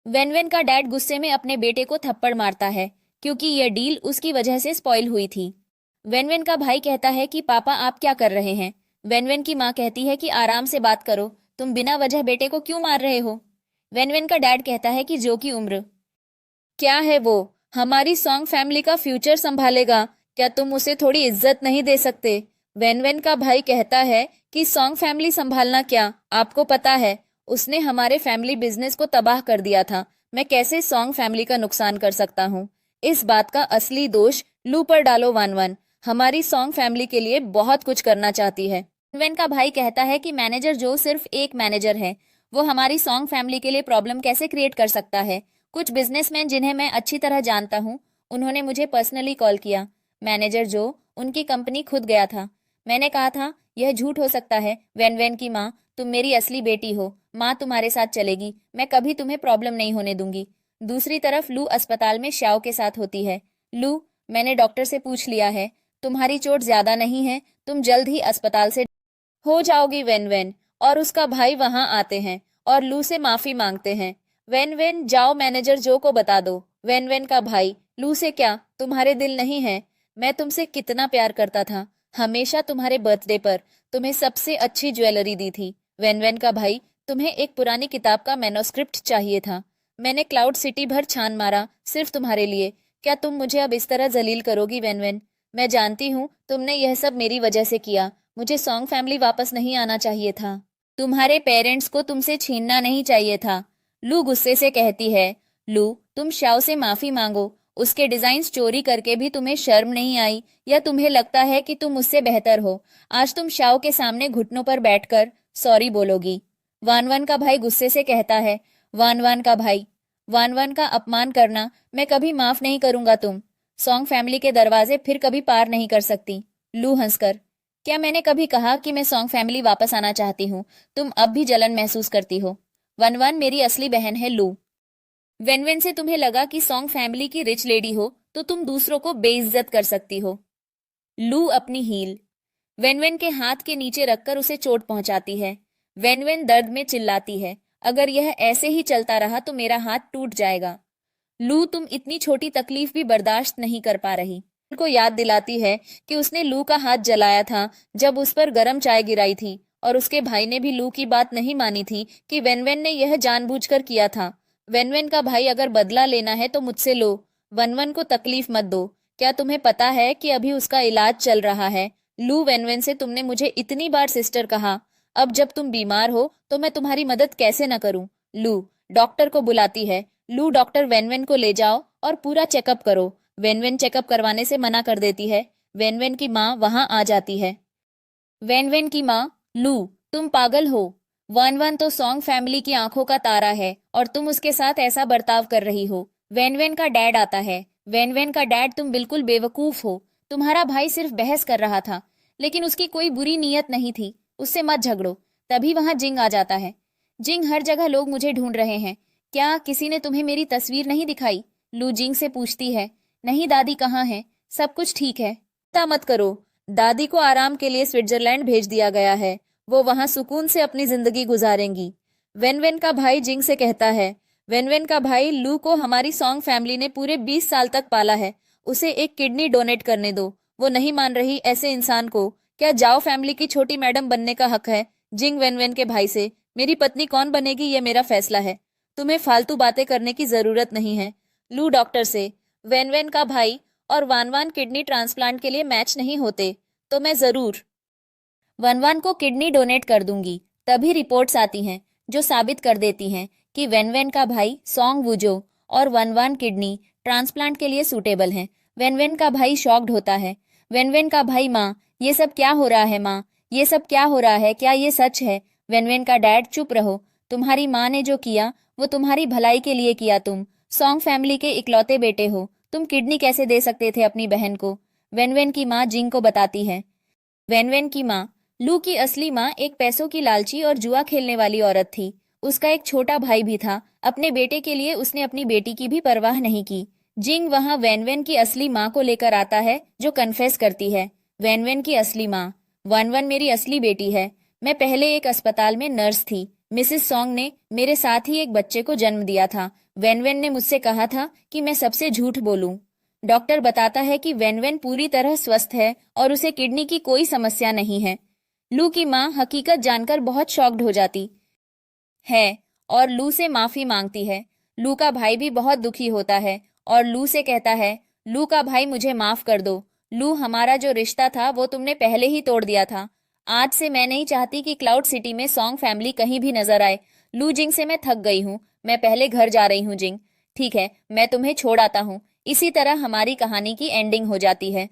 वेन वेन का डैड गुस्से में अपने बेटे को थप्पड़ मारता है क्योंकि यह डील उसकी वजह से स्पॉइल हुई थी। वेन वेन का भाई कहता है कि पापा आप क्या कर रहे हैं। वेन वेन की माँ कहती है कि आराम से बात करो, तुम बिना वजह बेटे को क्यों मार रहे हो। वेन वेन का डैड कहता है कि जो की उम्र क्या है वो हमारी सॉन्ग फैमिली का फ्यूचर संभालेगा, क्या तुम उसे थोड़ी इज्जत नहीं दे सकते। वेन वेन का भाई कहता है कि सॉन्ग फैमिली संभालना क्या, आपको पता है उसने हमारे फैमिली बिजनेस को तबाह कर दिया था, मैं कैसे सॉन्ग फैमिली का नुकसान कर सकता हूँ। इस बात का असली दोष लू पर डालो। वन वन हमारी सॉन्ग फैमिली के लिए बहुत कुछ करना चाहती है। वेन का भाई कहता है कि मैनेजर जो सिर्फ एक मैनेजर है, वो हमारी सॉन्ग फैमिली के लिए प्रॉब्लम कैसे क्रिएट कर सकता है। कुछ बिजनेसमैन जिन्हें मैं अच्छी तरह जानता हूँ, उन्होंने मुझे पर्सनली कॉल किया। मैनेजर जो उनकी कंपनी खुद गया था। मैंने कहा था यह झूठ हो सकता है। वेन वेन की माँ तुम मेरी असली बेटी हो, माँ तुम्हारे साथ चलेगी, मैं कभी तुम्हें प्रॉब्लम नहीं होने दूंगी। दूसरी तरफ लू अस्पताल में श्याओ के साथ होती है। लू मैंने डॉक्टर से पूछ लिया है, तुम्हारी चोट ज्यादा नहीं है, तुम जल्द ही अस्पताल से हो जाओगी। वेन वेन और उसका भाई वहां आते हैं और लू से माफी मांगते हैं। वेन वेन जाओ मैनेजर जो को बता दो। वेन वेन का भाई लू से क्या तुम्हारे दिल नहीं है, मैं तुमसे कितना प्यार करता था, हमेशा तुम्हारे बर्थडे पर तुम्हें सबसे अच्छी ज्वेलरी दी थी। वेन वेन का भाई तुम्हें एक पुरानी किताब का मैनोस्क्रिप्ट चाहिए था, मैंने क्लाउड सिटी भर छान मारा सिर्फ तुम्हारे लिए, क्या तुम मुझे अब इस तरह जलील करोगी। वेन वेन मैं जानती हूँ तुमने यह सब मेरी वजह से किया, मुझे सॉन्ग फैमिली वापस नहीं आना चाहिए था, तुम्हारे पेरेंट्स को तुमसे छीनना नहीं चाहिए था। लू गुस्से से कहती है, लू तुम श्याओ से माफी मांगो, उसके डिजाइन्स चोरी करके भी तुम्हें शर्म नहीं आई, या तुम्हें लगता है कि तुम उससे बेहतर हो। आज तुम श्याओ के सामने घुटनों पर बैठकर सॉरी बोलोगी। वान वान का भाई गुस्से से कहता है, वान वान का भाई, वान वान का अपमान करना मैं कभी माफ नहीं करूंगा, तुम सॉन्ग फैमिली के दरवाजे फिर कभी पार नहीं कर सकती। लू हंसकर, क्या मैंने कभी कहा कि मैं सॉन्ग फैमिली वापस आना चाहती हूँ, तुम अब भी जलन महसूस करती हो। वन वन मेरी असली बहन है लू। वेन वेन से तुम्हें लगा कि सॉन्ग फैमिली की रिच लेडी हो तो तुम दूसरों को बेइज्जत कर सकती हो। लू अपनी हील वेन वेन के हाथ के नीचे रखकर उसे चोट पहुंचाती है। वेन वेन दर्द में चिल्लाती है, अगर यह ऐसे ही चलता रहा तो मेरा हाथ टूट जाएगा। लू तुम इतनी छोटी तकलीफ भी बर्दाश्त नहीं कर पा रही। को याद दिलाती है कि उसने लू का हाथ जलाया था जब उस पर गरम चाय गिराई थी, और उसके भाई ने भी लू की बात नहीं मानी थी कि वेन वेन ने यह जानबूझकर किया था। वेन वेन का भाई, अगर बदला लेना है तो मुझसे लो, वन वन को तकलीफ मत दो, क्या तुम्हें पता है कि अभी उसका इलाज चल रहा है। लू वेन वेन से तुमने मुझे इतनी बार सिस्टर कहा, अब जब तुम बीमार हो तो मैं तुम्हारी मदद कैसे न करूं। लू डॉक्टर को बुलाती है। लू डॉक्टर वेन वेन को ले जाओ और पूरा चेकअप करो। वेन वेन चेकअप करवाने से मना कर देती है। वेन वेन की माँ वहां आ जाती है। वेन वेन की माँ, लू तुम पागल हो, वन वन तो सॉन्ग फैमिली की आंखों का तारा है और तुम उसके साथ ऐसा बर्ताव कर रही हो। वेन वेन का डैड आता है। वेन वेन का डैड, तुम बिल्कुल बेवकूफ हो, तुम्हारा भाई सिर्फ बहस कर रहा था, लेकिन उसकी कोई बुरी नीयत नहीं थी, उससे मत झगड़ो। तभी वहां जिंग आ जाता है। जिंग, हर जगह लोग मुझे ढूंढ रहे हैं, क्या किसी ने तुम्हें मेरी तस्वीर नहीं दिखाई। लू जिंग से पूछती है, नहीं दादी कहाँ है, सब कुछ ठीक है, चिंता मत करो, दादी को आराम के लिए स्विट्जरलैंड भेज दिया गया है, वो वहां सुकून से अपनी जिंदगी गुजारेंगी। वेन वेन का भाई जिंग से कहता है, वेन वेन का भाई, लू को हमारी सॉन्ग फैमिली ने पूरे 20 साल तक पाला है, उसे एक किडनी डोनेट करने दो, वो नहीं मान रही ऐसे इंसान को, क्या जाओ फैमिली की छोटी मैडम बनने का हक है। जिंग वेन वेन के भाई से, मेरी पत्नी कौन बनेगी ये मेरा फैसला है, तुम्हें फालतू बातें करने की जरूरत नहीं है। लू डॉक्टर से, वेन वेन का भाई और वान वान किडनी ट्रांसप्लांट के लिए मैच नहीं होते, तो मैं जरूर वन वन को किडनी डोनेट कर दूंगी। तभी रिपोर्ट्स आती हैं जो साबित कर देती हैं कि वेन वेन का भाई सॉन्ग वुजो और वन वन किडनी ट्रांसप्लांट के लिए सूटेबल हैं। वेन वेन का भाई शॉक्ड होता है। वेन वेन का भाई, माँ ये सब क्या हो रहा है माँ, ये सब क्या हो रहा है? क्या ये सच है? वेनवेन का डैड, चुप रहो। तुम्हारी माँ ने जो किया वो तुम्हारी भलाई के लिए किया। तुम सॉन्ग फैमिली के इकलौते बेटे हो। तुम किडनी कैसे दे सकते थे अपनी बहन को? वेनवेन की माँ जिंग को बताती है। वेनवेन की माँ, लू की असली माँ एक पैसों की लालची और जुआ खेलने वाली औरत थी। उसका एक छोटा भाई भी था। अपने बेटे के लिए उसने अपनी बेटी की भी परवाह नहीं की। जिंग वहां वेनवेन की असली माँ को लेकर आता है, जो कन्फेस करती है। वेनवेन की असली माँ, वन वन मेरी असली बेटी है। मैं पहले एक अस्पताल में नर्स थी। मिसेस सॉन्ग ने मेरे साथ ही एक बच्चे को जन्म दिया था। वेनवेन ने मुझसे कहा था कि मैं सबसे झूठ बोलूं। डॉक्टर बताता है कि वेनवेन पूरी तरह स्वस्थ है और उसे किडनी की कोई समस्या नहीं है। लू की माँ हकीकत जानकर बहुत शॉक्ड हो जाती है और लू से माफी मांगती है। लू का भाई भी बहुत दुखी होता है और लू से कहता है, लू का भाई मुझे माफ कर दो। लू, हमारा जो रिश्ता था वो तुमने पहले ही तोड़ दिया था। आज से मैं नहीं चाहती कि क्लाउड सिटी में सॉन्ग फैमिली कहीं भी नजर आए। लू, जिंग से मैं थक गई हूँ। मैं पहले घर जा रही हूँ जिंग। ठीक है, मैं तुम्हें छोड़ आता हूँ। इसी तरह हमारी कहानी की एंडिंग हो जाती है।